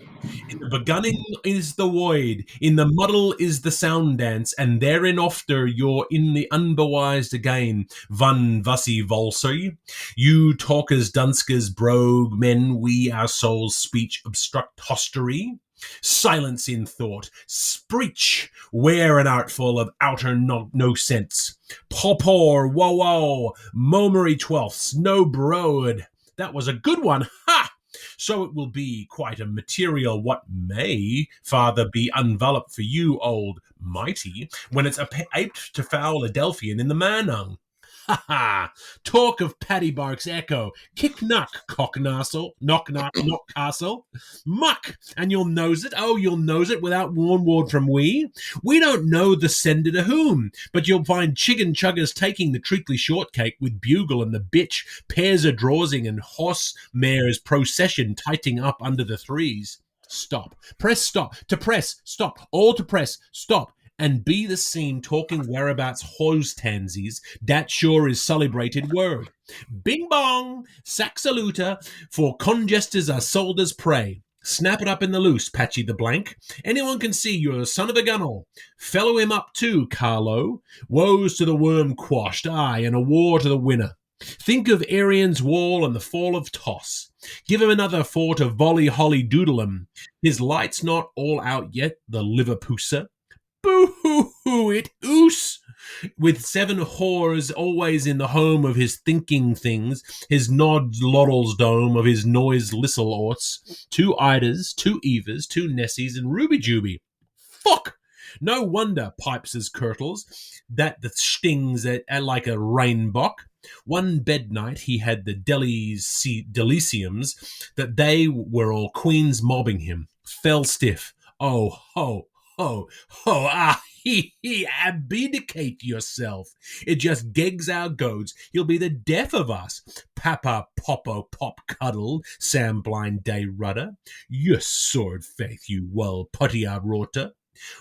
In the begunning is the void, in the muddle is the sound dance, and therein after you're in the unbewised again. Van Vussi Volsey, you talkers, dunskers, brogue men, we our souls' speech obstruct hostery. Silence in thought, spreech, wear an artful of outer no sense. Popor, woe woe, momery twelfths, no broad. That was a good one, ha! So it will be quite a material what may, father, be unveloped for you, old mighty, when it's aped to foul Adelphian in the Manung. Ha ha! Talk of Paddy Bark's echo. Kick knock, cocknassel, knock castle. Muck, and you'll nose it. Oh, you'll nose it without warn word from we. We don't know the sender to whom, but you'll find chicken chuggers taking the treacly shortcake with bugle and the bitch, pairs of drawsing and horse mares procession tighting up under the threes. Stop. Press stop. To press. Stop. All to press. Stop. And be the seen talking whereabouts hose tansies, dat sure is celebrated word. Bing bong, saxaluta, for congesters are sold as prey. Snap it up in the loose, Patchy the Blank. Anyone can see you're a son of a gunnel. Fellow him up too, Carlo. Woes to the worm quashed, aye, and a war to the winner. Think of Arian's wall and the fall of Toss. Give him another fort of volley holly doodlem. His light's not all out yet, the liverpooser. Boo-hoo-hoo, it oos! With 7 whores always in the home of his thinking things, his nod laurels dome of his noise lissel orts, 2 Idas, 2 Evas, 2 Nessies, and Ruby Juby. Fuck! No wonder, pipes as Kirtles, that the stings at like a rainbock. One bed night he had the deliciums that they were all queens mobbing him. Fell stiff. Oh, ho, ho, ho, ah, he, abdicate yourself. It just gegs our goads. He'll be the death of us. Papa, Popo, Pop Cuddle, Sam Blind Day Rudder. Your sword faith, you well putty-out rota.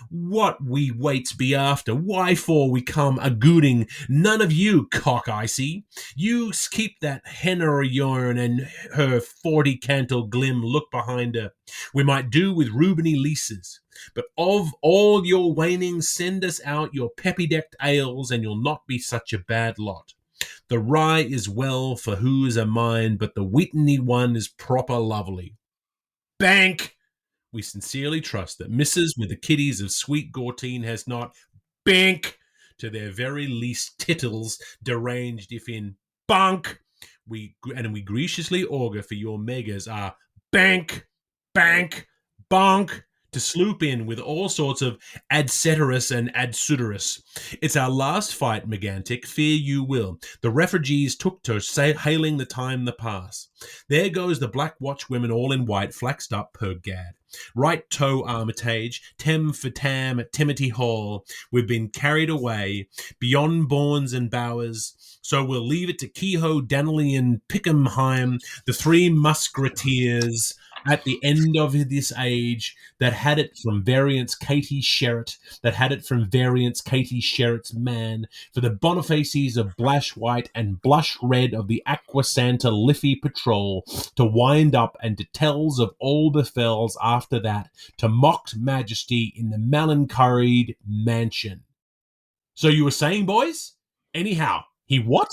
What we waits be after, why for we come a-gooting, none of you, cock icy. You keep that henner yarn and her 40-cantle glim look behind her. We might do with Rubeny leases. But of all your waning, send us out your peppy-decked ales, and you'll not be such a bad lot. The rye is well for who is a mind, but the Whitney one is proper lovely. Bank! We sincerely trust that Mrs. with the kiddies of sweet Gortine has not bank to their very least tittles deranged if in bunk. We graciously augur for your megas are bank, bonk, to sloop in with all sorts of ad ceteris and ad suderus. It's our last fight, Megantic, fear you will. The refugees took to hailing the time the pass. There goes the black watch women all in white, flaxed up per gad. Right toe Armitage, tem for tam at Timothy Hall. We've been carried away beyond Bournes and Bowers, so we'll leave it to Kehoe, Dannelly, and Pickhamheim, the 3 musketeers at the end of this age that had it from variance Katie Sherritt, that had it from variance Katie Sherritt's man, for the Bonifaces of Blash White and Blush Red of the Aqua Santa Liffey Patrol, to wind up and to tells of all befalls after that, to mocked majesty in the melancholied mansion. So you were saying, boys? Anyhow, he what?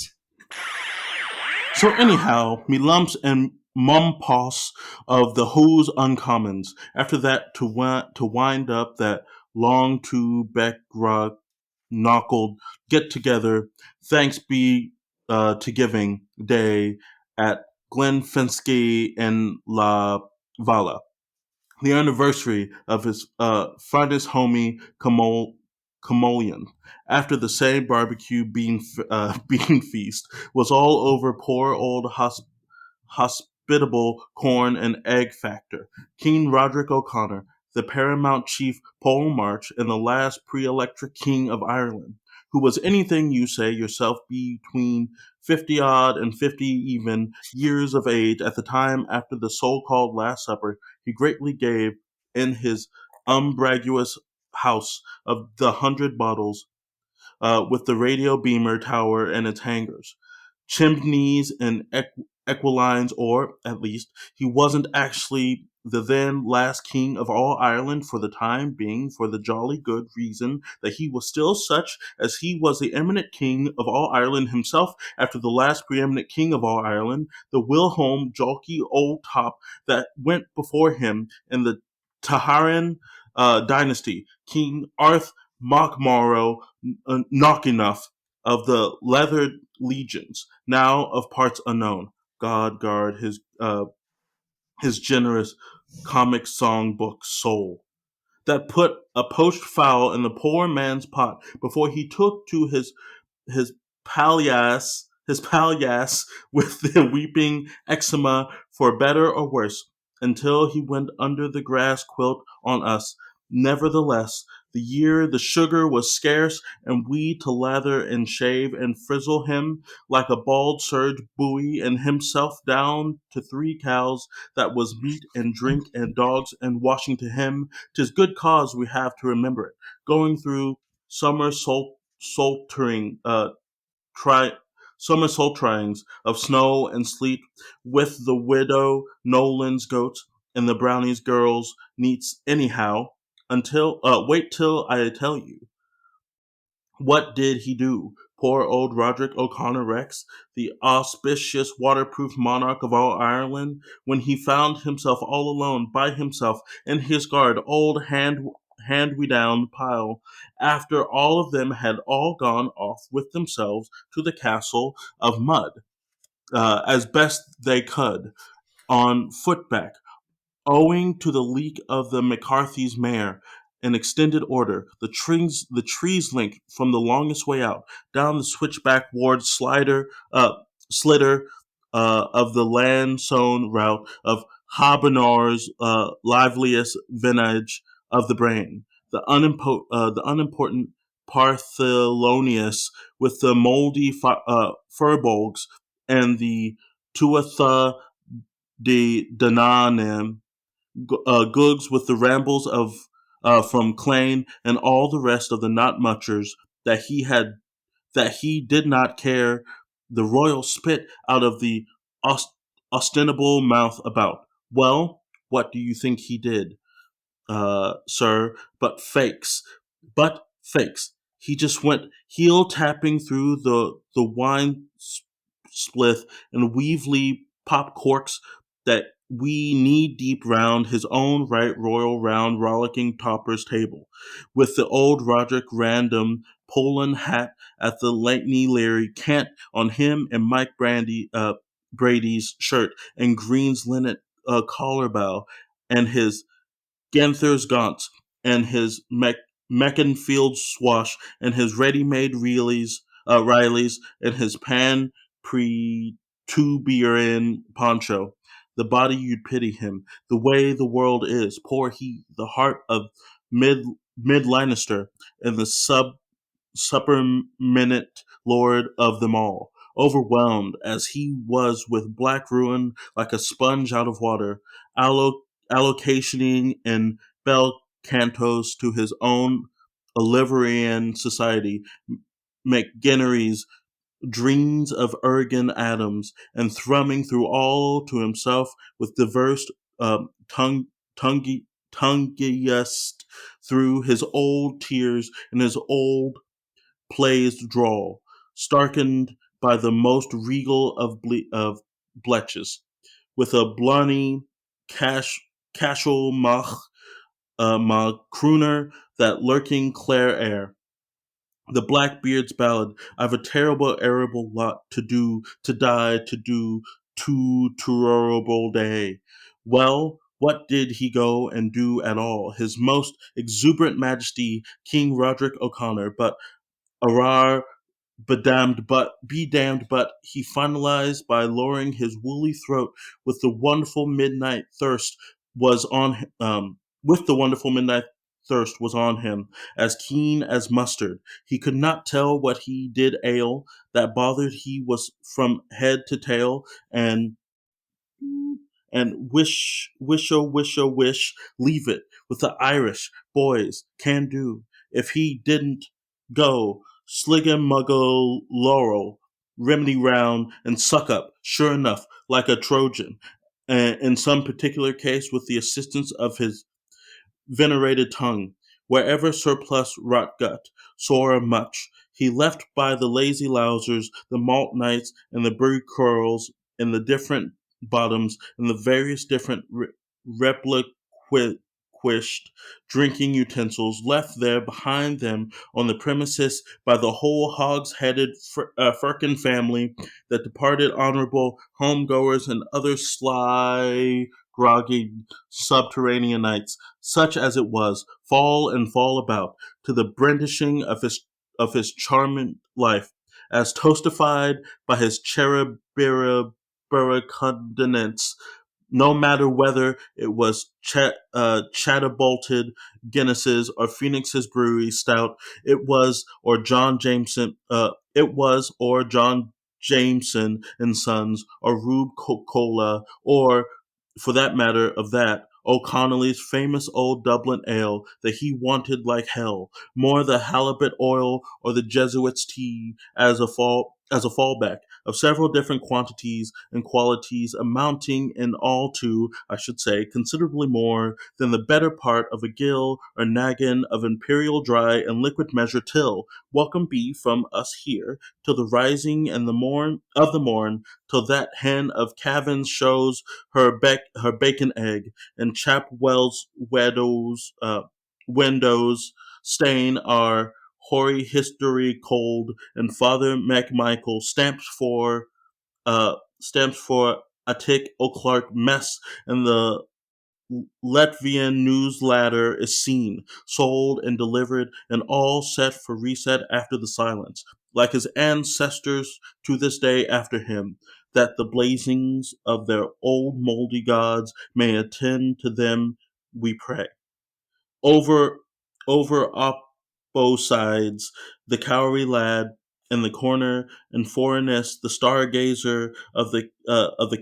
So anyhow, me lumps and mumpos of the who's uncommons. After that, to wind up that long to back rug knuckled get together. Thanks be to Giving Day at Glenfinskey and La Vala, the anniversary of his finest homie Camolian. After the same barbecue bean feast was all over poor old hospitable corn and egg factor, King Roderick O'Connor, the paramount chief Pole March, and the last pre-electric king of Ireland, who was anything you say yourself between 50-odd and 50 even years of age at the time after the so-called Last Supper he greatly gave in his umbraguous house of the 100 bottles with the radio beamer tower and its hangars, chimneys and equilines, or at least he wasn't actually the then last king of all Ireland for the time being, for the jolly good reason that he was still such as he was the eminent king of all Ireland himself after the last preeminent king of all Ireland, the Wilhelm Jolky old top that went before him in the Taharan dynasty, King Arth Mockmorrow Knockenough of the leathered legions, now of parts unknown. God guard his generous comic songbook soul, that put a poached fowl in the poor man's pot before he took to his palliasse with the weeping eczema for better or worse, until he went under the grass quilt on us. Nevertheless, the year the sugar was scarce, and we to lather and shave and frizzle him like a bald surge buoy, and himself down to 3 cows, that was meat and drink and dogs and washing to him. 'Tis good cause we have to remember it, going through summer sultering tri- summer sultrings of snow and sleet with the widow Nolan's goats and the brownies girls neats anyhow, until wait till I tell you. What did he do? Poor old Roderick O'Connor Rex, the auspicious waterproof monarch of all Ireland, when he found himself all alone by himself in his guard old hand-we-down pile, after all of them had all gone off with themselves to the castle of mud, as best they could, on footback, owing to the leak of the McCarthy's mare, in extended order. The trees link from the longest way out, down the switchback ward slitter of the land-sown route of Habenor's liveliest vintage of the brain. The unimportant Parthelonius with the moldy furbolgs and the Tuatha de Danann Googs with the rambles of from Clane and all the rest of the not muchers that he did not care the royal spit out of the ostensible mouth about. Well, what do you think he did, sir? But fakes. He just went heel tapping through the wine splith and weevely pop corks that we knee deep round his own right royal round rollicking topper's table, with the old Roderick Random Poland hat at the Laney Leary cant on him, and Mike Brady's shirt and Green's linen collar bow, and his Ganther's gaunts, and his Meccanfield swash, and his ready-made Rileys, and his pan pre-tuberin poncho. The body you'd pity him, the way the world is, poor he, the heart of mid Lannister, and the superminent lord of them all, overwhelmed as he was with black ruin like a sponge out of water, allocationing in bel cantos to his own Oliverian society, McGinnery's dreams of Ergen Adams, and thrumming through all to himself with diverse tongueiest through his old tears and his old plays drawl, starkened by the most regal of bletches, with a blarney casual ma crooner, that lurking clare air. The Blackbeard's ballad. I've a terrible lot to do, to die, to do, too terrible day. Well, what did he go and do at all? His most exuberant majesty, King Roderick O'Connor, but Arar be damned, but he finalized by lowering his woolly throat with the wonderful midnight thirst was on him, as keen as mustard. He could not tell what he did ail, that bothered he was from head to tail, and wish, leave it with the Irish boys can do. If he didn't go, sligamuggle laurel, remedy round, and suck up, sure enough, like a Trojan, and in some particular case with the assistance of his venerated tongue, wherever surplus rot gut, sore much, he left by the lazy lousers, the malt knights, and the brew curls, in the different bottoms, and the various different repliquished drinking utensils left there behind them on the premises by the whole hogs-headed Firkin family, that departed honorable homegoers and other sly, groggy subterraneanites, such as it was, fall and fall about, to the brandishing of his charming life, as toastified by his cherubimburicundinence, no matter whether it was Chatterbolted Guinnesses or Phoenix's Brewery Stout, it was or John Jameson and Sons, or Rube Cola, or, for that matter of that, O'Connelly's famous old Dublin ale that he wanted like hell, more the halibut oil or the Jesuits' tea as a fallback, of several different quantities and qualities, amounting in all to, I should say, considerably more than the better part of a gill or naggin of imperial dry and liquid measure, till welcome be from us here till the rising and the morn, till that hen of Cavan's shows her bacon egg, and Chapwell's windows stain our hoary history cold, and Father MacMichael stamps for Attic O'Clark mess, and the Latvian newsletter is seen, sold, and delivered, and all set for reset after the silence, like his ancestors to this day after him, that the blazings of their old mouldy gods may attend to them, we pray. Over opposites, the Cowrie lad in the corner, and foreignest, the stargazer of the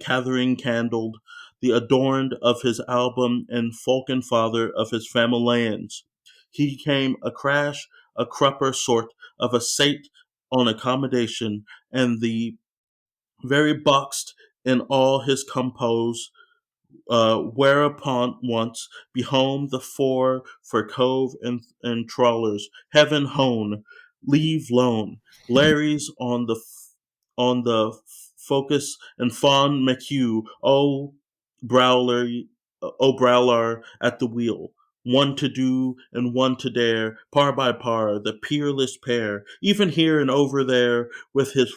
gathering candled, the adorned of his album, and Falcon father of his familyans. He came a crash, a crupper sort of a sate on accommodation, and the very boxed in all his compose, whereupon once, behome the four for cove and trawlers, heaven hone, leave lone, Larry's on the focus, and Fawn McHugh, Browler at the wheel. One to do and one to dare, par by par, the peerless pair, even here and over there, with his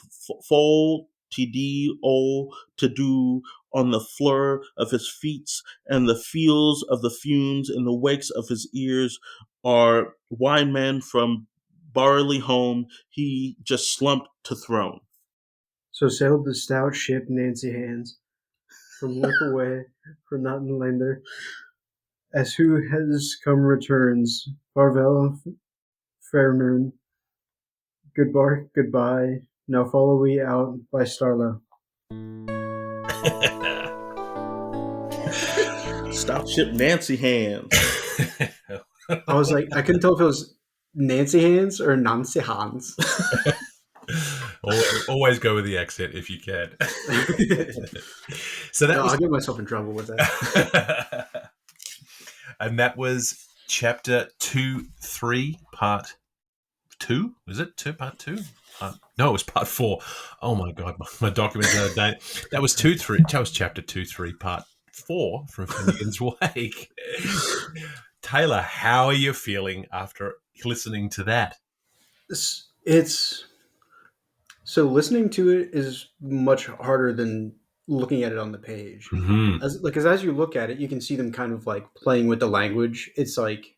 full TD all to do on the fleur of his feet, and the feels of the fumes in the wakes of his ears, are wine man from Barley home, he just slumped to throne. So sailed the stout ship Nancy Hands from Liff away for Nottenlander, as who has come returns. Farvel, Fairnoon, goodbye. Now follow we out by Starlow. Stout ship Nancy Hands. I was like, I couldn't tell if it was Nancy Hands or Nancy Hans. Always go with the accent if you can. So I'll get myself in trouble with that. And that was chapter 2-3, part 2. Was it part 2? No, it was part 4. Oh my god, my documents are out of date. That was 2-3. That was chapter 2-3, part 4 from Finnegan's Wake. Taylor, how are you feeling after listening to that? It's so listening to it is much harder than looking at it on the page. Mm-hmm. As you look at it, you can see them kind of like playing with the language. It's like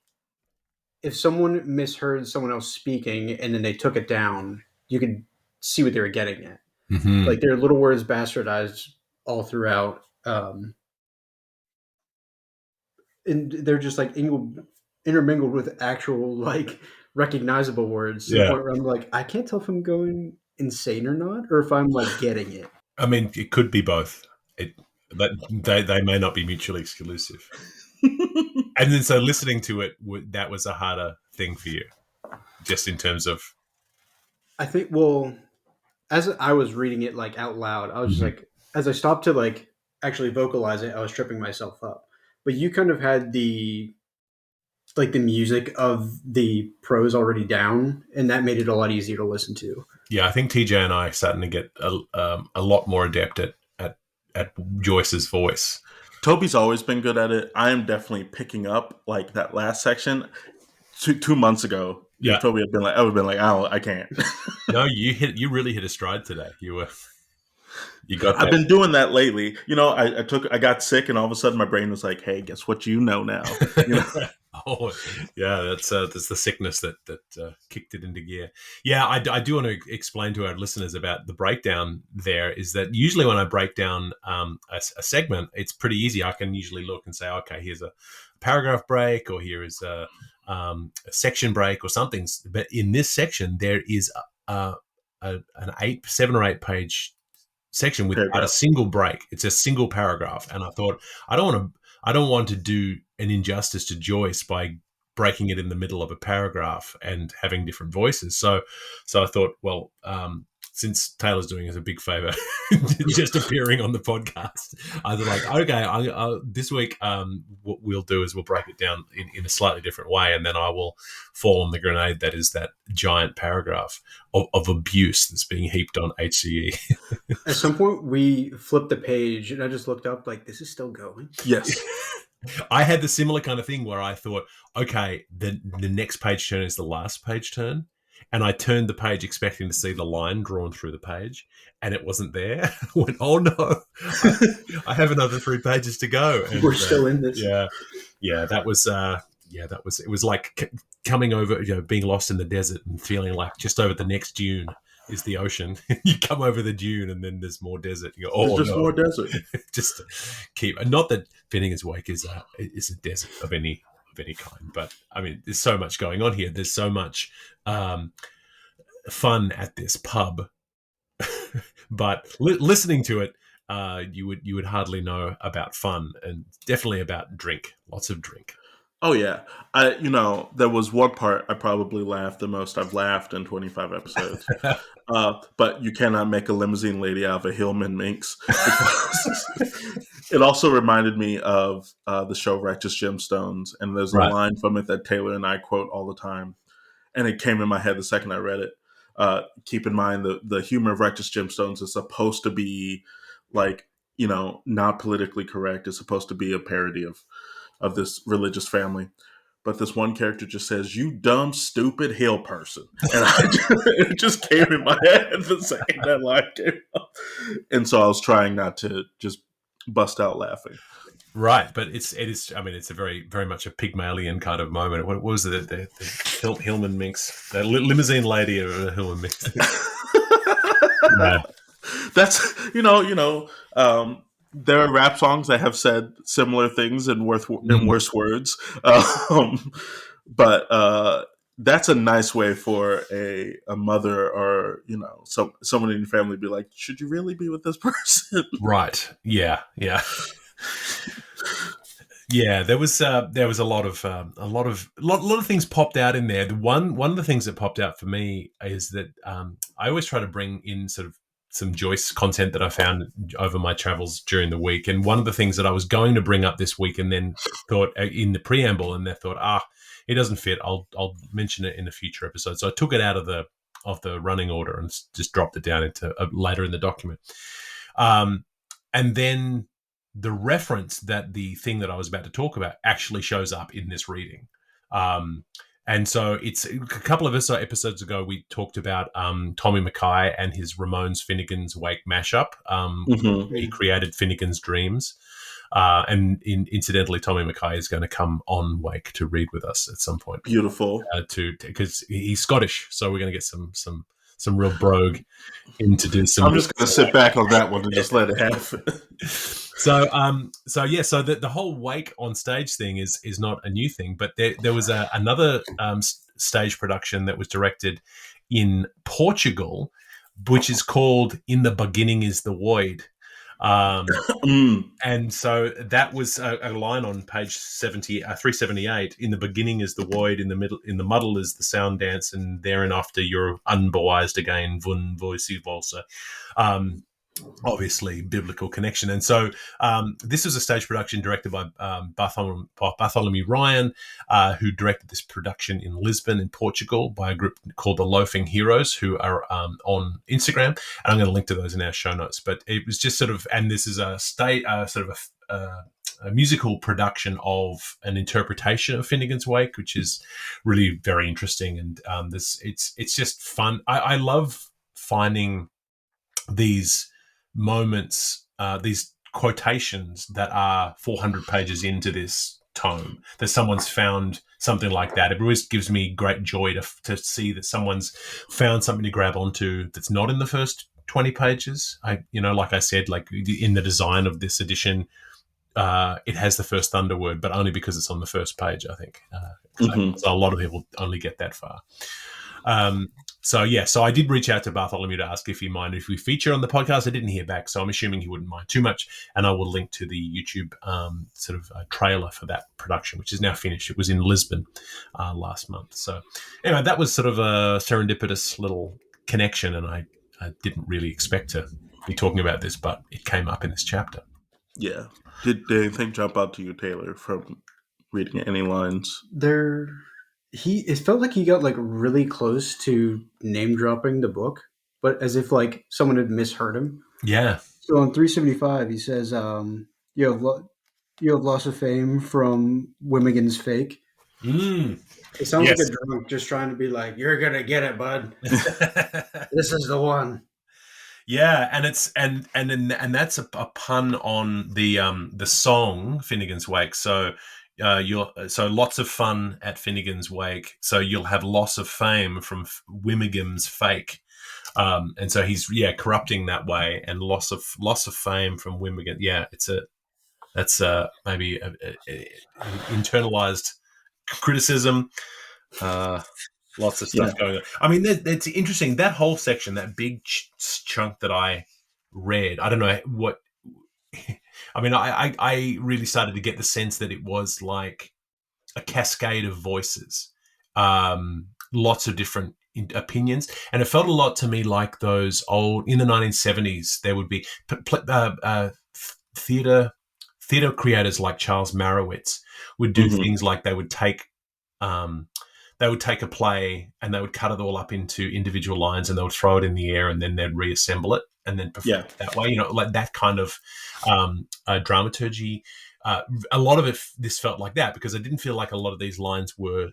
if someone misheard someone else speaking and then they took it down, you could see what they were getting at. Mm-hmm. Like their little words bastardized all throughout. And they're just like intermingled with actual like recognizable words. To the point where I'm like, I can't tell if I'm going insane or not, or if I'm like getting it. I mean, it could be both. But they may not be mutually exclusive. And then so listening to it, that was a harder thing for you, just in terms of I think, well, as I was reading it like out loud, I was just like, as I stopped to like actually vocalize it, I was tripping myself up. But you kind of had the like the music of the prose already down, and that made it a lot easier to listen to. Yeah, I think TJ and I are starting to get a lot more adept at Joyce's voice. Toby's always been good at it. I am definitely picking up like that last section. 2 months ago, Yeah. if Toby had been like, I would have been like, I can't. No, you really hit a stride today. You got that. I've been doing that lately. You know, I got sick, and all of a sudden my brain was like, hey, guess what you know now? You know? Oh, yeah, that's the sickness that kicked it into gear. Yeah, I do want to explain to our listeners about the breakdown. There is that usually when I break down a segment, it's pretty easy. I can usually look and say, okay, here's a paragraph break, or here is a section break, or something. But in this section, there is an 7 or 8 page section without a single break. It's a single paragraph, and I thought I don't want to do an injustice to Joyce by breaking it in the middle of a paragraph and having different voices. So I thought, well, since Taylor's doing us a big favor, just appearing on the podcast, I was like, okay, this week, what we'll do is we'll break it down in a slightly different way, and then I will fall on the grenade that is that giant paragraph of abuse that's being heaped on HCE. At some point, we flipped the page, and I just looked up, like, this is still going? Yes. I had the similar kind of thing where I thought, okay, the next page turn is the last page turn. And I turned the page expecting to see the line drawn through the page, and it wasn't there. I went, oh no, I have another 3 pages to go. And, we're still in this. Yeah, that was it was like coming over, being lost in the desert and feeling like just over the next dune is the ocean. You come over the dune and then there's more desert. You go, oh, there's just more desert. Just keep. Not that Finnegan's Wake is a desert of any kind, but I mean, there's so much going on here. There's so much fun at this pub, but listening to it, you would hardly know about fun, and definitely about drink. Lots of drink. Oh yeah, there was one part I probably laughed the most. I've laughed in 25 episodes. But you cannot make a limousine lady out of a Hillman minx. It also reminded me of the show Righteous Gemstones, and there's a line from it that Taylor and I quote all the time, and it came in my head the second I read it. Keep in mind the humor of Righteous Gemstones is supposed to be like, not politically correct. It's supposed to be a parody of this religious family. But this one character just says, "You dumb, stupid hill person," and it just came in my head the second that line came up, and so I was trying not to just bust out laughing. Right, but it is. I mean, it's a very, very much a Pygmalion kind of moment. What was it? The Hillman minx, the limousine lady of a Hillman minx. No. That's there are rap songs that have said similar things in worse words, but that's a nice way for a mother or someone in your family to be like, should you really be with this person? Right. Yeah. Yeah, there was a lot of things popped out in there. One of the things that popped out for me is that I always try to bring in sort of some Joyce content that I found over my travels during the week. And one of the things that I was going to bring up this week, and then thought in the preamble, and then thought, it doesn't fit. I'll mention it in a future episode. So I took it out of the running order and just dropped it down into later in the document. And then the reference that the thing that I was about to talk about actually shows up in this reading. And so it's a couple of episodes ago, we talked about Tommy Mackay and his Ramones Finnegan's Wake mashup. He created Finnegan's Dreams. And incidentally, Tommy Mackay is going to come on Wake to read with us at some point. Beautiful. Because he's Scottish, so we're going to get some real brogue in to do some. I'm just going to sit back on that one and just let it happen. So the whole Wake on stage thing is not a new thing, but there was another stage production that was directed in Portugal, which is called In the Beginning is the Void. And so that was a line on page 378. In the beginning is the void, in the muddle is the sound dance, and thereafter you're unbewised again, vun voice valsa. Obviously biblical connection. And so this was a stage production directed by Bartholomew Ryan, who directed this production in Lisbon in Portugal by a group called the Loafing Heroes, who are on Instagram, and I'm going to link to those in our show notes. But it was just sort of, and this is a musical production of an interpretation of Finnegan's Wake, which is really very interesting. And it's just fun. I love finding these moments, these quotations that are 400 pages into this tome, that someone's found something like that. It always gives me great joy to see that someone's found something to grab onto that's not in the first 20 pages. Like I said, like in the design of this edition, it has the first thunder word, but only because it's on the first page, I think. So a lot of people only get that far. So I did reach out to Bartholomew to ask if he minded if we feature on the podcast. I didn't hear back, so I'm assuming he wouldn't mind too much. And I will link to the YouTube trailer for that production, which is now finished. It was in Lisbon last month. So anyway, that was sort of a serendipitous little connection, and I didn't really expect to be talking about this, but it came up in this chapter. Yeah. Did anything jump out to you, Taylor, from reading any lines? It felt like he got like really close to name dropping the book, but as if like someone had misheard him. Yeah. So on 375, he says, "You have loss of fame from Wimmigan's fake." It sounds like a drunk just trying to be like, "You're gonna get it, bud. This is the one." Yeah, and it's and that's a pun on the song Finnegan's Wake. So. So lots of fun at Finnegan's Wake. So you'll have loss of fame from Wimmigam's fake, and so he's corrupting that way, and loss of fame from Wimmigan. Yeah, that's maybe an internalized criticism. Lots of stuff going on. I mean, it's interesting, that whole section, that big chunk that I read. I don't know what. I mean, I really started to get the sense that it was like a cascade of voices, lots of different opinions, and it felt a lot to me like those old, in the 1970s, there would be theatre creators like Charles Marowitz would do things like they would take a play and they would cut it all up into individual lines, and they would throw it in the air, and then they'd reassemble it and then perform it that way. Like that kind of dramaturgy. A lot of this felt like that, because I didn't feel like a lot of these lines were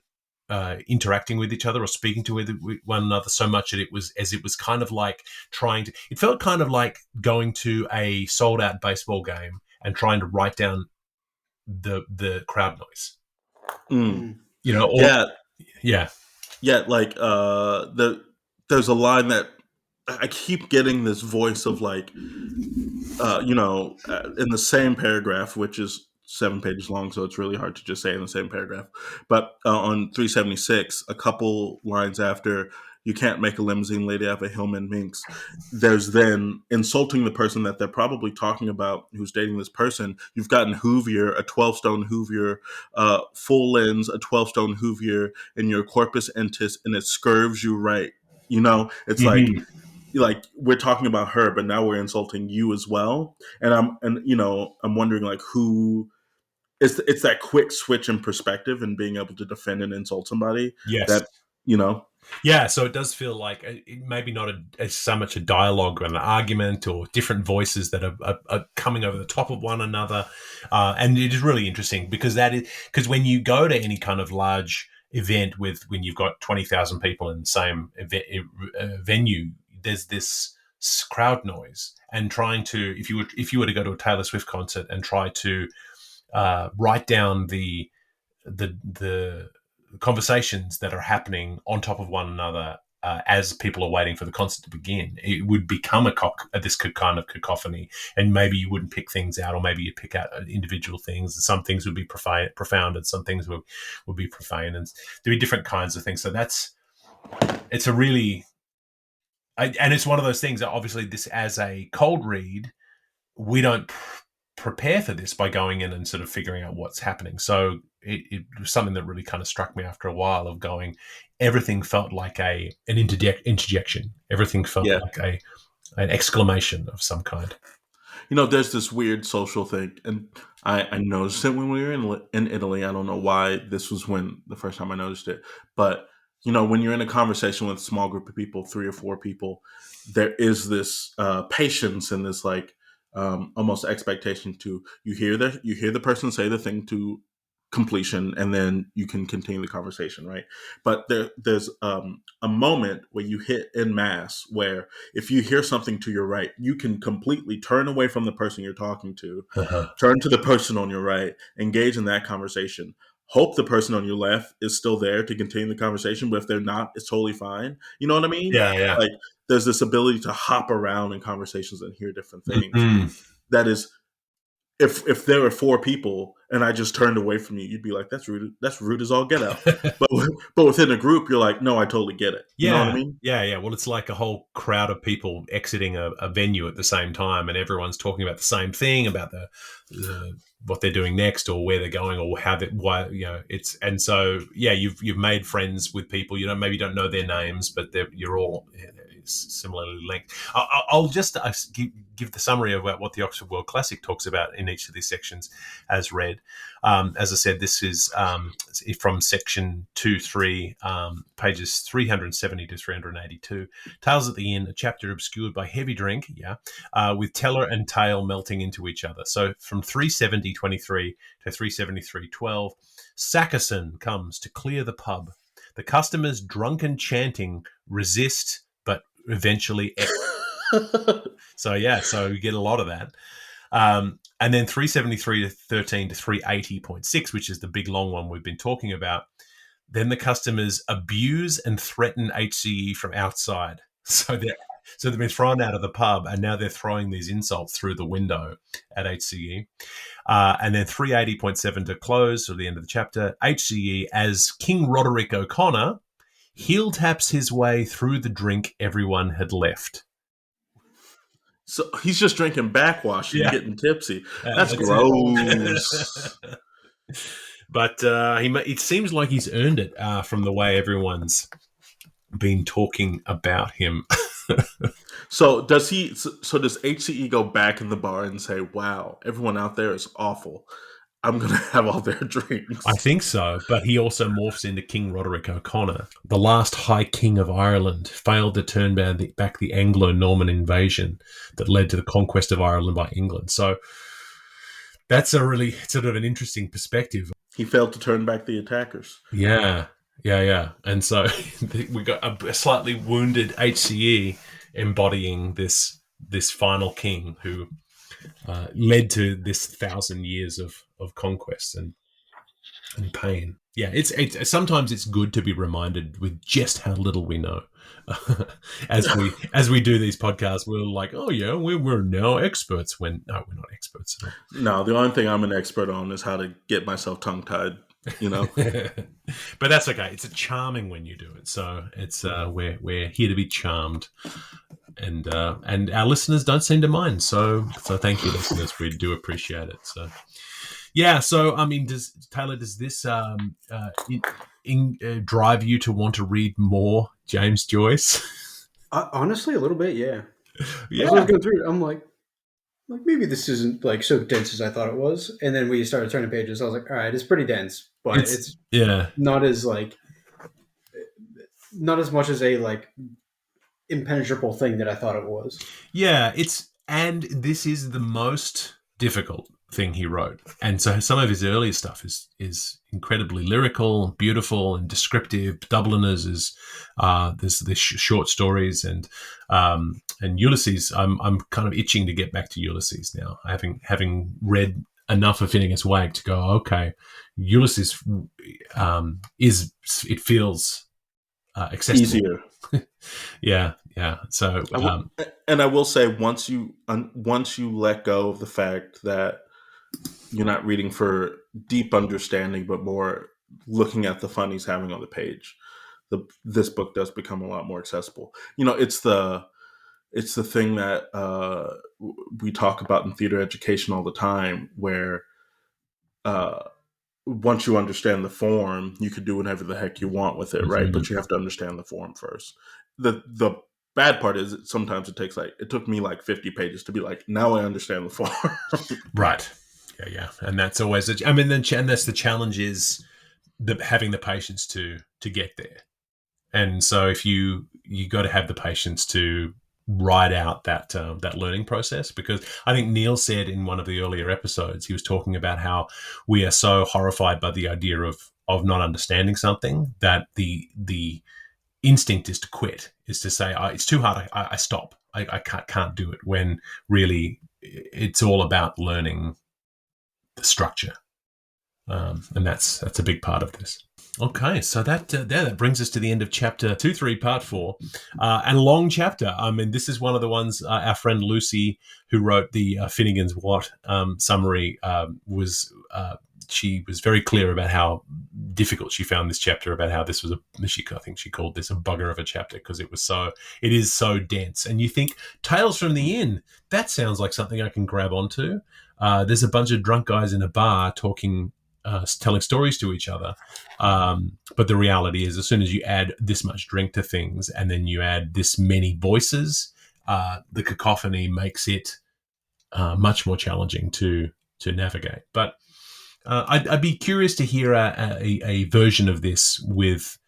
interacting with each other or speaking to one another so much that it was kind of like it felt kind of like going to a sold out baseball game and trying to write down the crowd noise. Like there's a line that I keep getting this voice of like, in the same paragraph, which is 7 pages long, so it's really hard to just say in the same paragraph. But on 376, a couple lines after, "You can't make a limousine lady out of a Hillman Minx," there's then insulting the person that they're probably talking about who's dating this person. "You've gotten Hoovier, a 12-stone Hoovier, full lens, a 12-stone Hoovier, in your corpus entis, and it scurves you right." It's like we're talking about her, but now we're insulting you as well. And I'm wondering like who. It's that quick switch in perspective and being able to defend and insult somebody. Yes. Yeah, so it does feel like it maybe not so much a dialogue or an argument or different voices that are coming over the top of one another. And it is really interesting because when you go to any kind of large event when you've got 20,000 people in the same venue, there's this crowd noise, and trying to, if you were to go to a Taylor Swift concert and try to write down the conversations that are happening on top of one another as people are waiting for the concert to begin, it would become this kind of cacophony, and maybe you wouldn't pick things out, or maybe you'd pick out individual things. Some things would be profound and some things would be profane, and there'd be different kinds of things. So it's a really... and it's one of those things that obviously this as a cold read we don't prepare for this by going in and sort of figuring out what's happening. So it was something that really kind of struck me after a while of going, everything felt like an interjection. Everything felt Yeah. like an exclamation of some kind. There's this weird social thing, and I noticed it when we were in Italy. I don't know why this was when the first time I noticed it, but when you're in a conversation with a small group of people, 3 or 4 people, there is this patience and this like almost expectation to you hear the person say the thing to completion, and then you can continue the conversation, right? But there's a moment where you hit en masse where if you hear something to your right, you can completely turn away from the person you're talking to, turn to the person on your right, engage in that conversation, hope the person on your left is still there to continue the conversation, but if they're not, it's totally fine. You know what I mean? Yeah. Like there's this ability to hop around in conversations and hear different things. Mm-hmm. That is, if there were 4 people and I just turned away from you, you'd be like, "That's rude. That's rude as all get out." but within a group, you're like, "No, I totally get it." You know what I mean? Yeah. Well, it's like a whole crowd of people exiting a venue at the same time, and everyone's talking about the same thing, about the what they're doing next, or where they're going, or why it's. And so you've made friends with people. Maybe you don't know their names, but you're all similarly linked. I'll just give the summary of what the Oxford World Classic talks about in each of these sections as read. As I said, this is from section 2-3, pages 370 to 382. Tales at the Inn, a chapter obscured by heavy drink, with teller and tale melting into each other. So from 370-23 to 373-12, Sackerson comes to clear the pub. The customers' drunken chanting resist, but eventually so you get a lot of that. And then 373-13 to 380.6, which is the big long one we've been talking about. Then the customers abuse and threaten HCE from outside. So they've been thrown out of the pub, and now they're throwing these insults through the window at HCE. And then 380.7 to close, to the end of the chapter. HCE, as King Roderick O'Connor, heel taps his way through the drink everyone had left. So he's just drinking backwash and getting tipsy. That's gross. But it seems like he's earned it from the way everyone's been talking about him. So does HCE go back in the bar and say, "Wow, everyone out there is awful. I'm going to have all their drinks"? I think so, but he also morphs into King Roderick O'Connor. The last High King of Ireland failed to turn back the Anglo-Norman invasion that led to the conquest of Ireland by England. So that's a really sort of an interesting perspective. He failed to turn back the attackers. Yeah. And so we got a slightly wounded HCE embodying this final king who led to this 1,000 years of conquest and pain. Yeah, it's sometimes it's good to be reminded with just how little we know. As we do these podcasts, we're like, oh yeah, we're now experts. When no, we're not experts. No, the only thing I'm an expert on is how to get myself tongue-tied. But that's okay. It's charming when you do it. So it's we're here to be charmed, and our listeners don't seem to mind. So thank you, listeners. We do appreciate it. So yeah. So I mean, does this drive you to want to read more James Joyce? Honestly, a little bit, yeah. Yeah. As I was going through it, I'm like maybe this isn't like so dense as I thought it was. And then we started turning pages. I was like, all right, it's pretty dense, but it's not as not as much as a like impenetrable thing that I thought it was. Yeah, and this is the most difficult thing he wrote. And so some of his earlier stuff is incredibly lyrical, beautiful, and descriptive. Dubliners is there's this short stories and Ulysses. I'm kind of itching to get back to Ulysses now. Having read enough of Finnegan's Wake to go, okay, Ulysses it feels accessible. Easier. Yeah. So and I will say once you let go of the fact that you're not reading for deep understanding, but more looking at the fun he's having on the page, this book does become a lot more accessible. It's the it's the thing that we talk about in theater education all the time, where once you understand the form, you can do whatever the heck you want with it, right? Mm-hmm. But you have to understand the form first. The bad part is sometimes it took me like 50 pages to be like, now I understand the form. Right. Yeah. And that's always, and that's the challenge, is having the patience to get there. And so if you got to have the patience to ride out that learning process, because I think Neil said in one of the earlier episodes, he was talking about how we are so horrified by the idea of not understanding something that the instinct is to quit, is to say, it's too hard, I stop, I can't do it, when really it's all about learning the structure, and that's a big part of this. Okay, so that brings us to the end of chapter 2-3, part 4, and a long chapter. I mean, this is one of the ones our friend Lucy, who wrote the Finnegan's What summary, she was very clear about how difficult she found this chapter, about how this was I think she called this a bugger of a chapter, because it is so dense. And you think, Tales from the Inn, that sounds like something I can grab onto. There's a bunch of drunk guys in a bar talking, telling stories to each other. But the reality is, as soon as you add this much drink to things, and then you add this many voices, the cacophony makes it much more challenging to navigate. But I'd be curious to hear a version of this with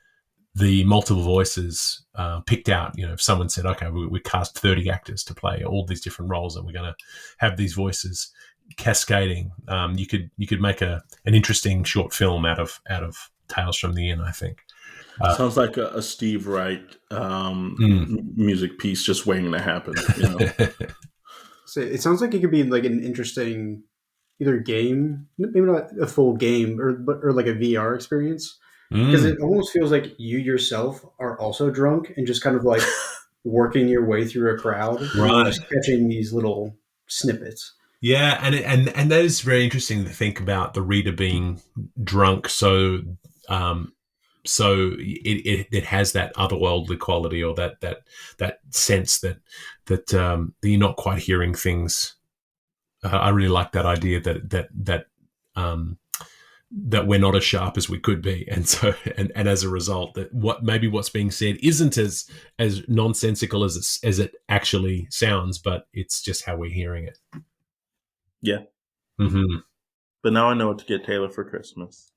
the multiple voices picked out. You know, if someone said, okay, we cast 30 actors to play all these different roles, and we're going to have these voices cascading, you could make an interesting short film out of Tales from the Inn, I think. Sounds like a Steve Wright music piece just waiting to happen. You know? So it sounds like it could be like an interesting either game, maybe not a full game, or like a VR experience, because it almost feels like you yourself are also drunk and just kind of like working your way through a crowd, right? Just catching these little snippets. Yeah, and that is very interesting to think about, the reader being drunk. So it has that otherworldly quality, or that sense that you're not quite hearing things. I really like that idea that we're not as sharp as we could be, and so and as a result, that what's being said isn't as nonsensical as it actually sounds, but it's just how we're hearing it. Yeah. Mm-hmm. But now I know what to get Taylor for Christmas.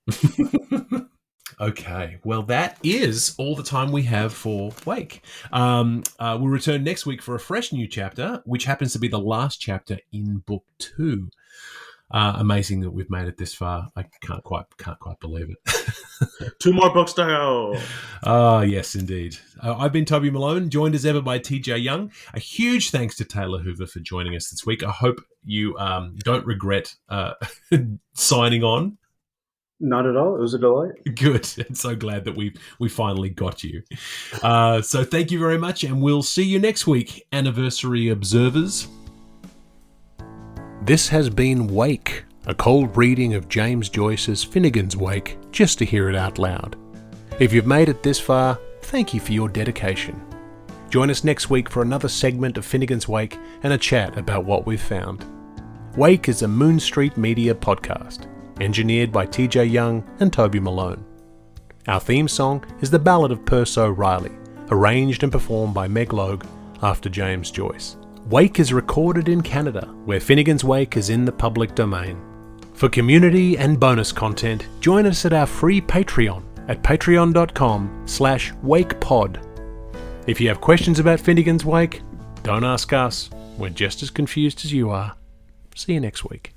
Okay, well, that is all the time we have for Wake. We'll return next week for a fresh new chapter, which happens to be the last chapter in book 2. Amazing that we've made it this far. I can't quite believe it. 2 more books to go. Yes, indeed. I've been Toby Malone, joined as ever by TJ Young. A huge thanks to Taylor Hoover for joining us this week. I hope you don't regret signing on. Not at all. It was a delight. Good. I'm so glad that we finally got you. So thank you very much, and we'll see you next week, anniversary observers. This has been Wake, a cold reading of James Joyce's Finnegan's Wake, just to hear it out loud. If you've made it this far, thank you for your dedication. Join us next week for another segment of Finnegan's Wake and a chat about what we've found. Wake is a Moon Street Media podcast, engineered by TJ Young and Toby Malone. Our theme song is The Ballad of Percy O'Reilly, arranged and performed by Meg Logue after James Joyce. Wake is recorded in Canada, where Finnegan's Wake is in the public domain. For community and bonus content, join us at our free Patreon at patreon.com/wakepod. If you have questions about Finnegan's Wake, don't ask us. We're just as confused as you are. See you next week.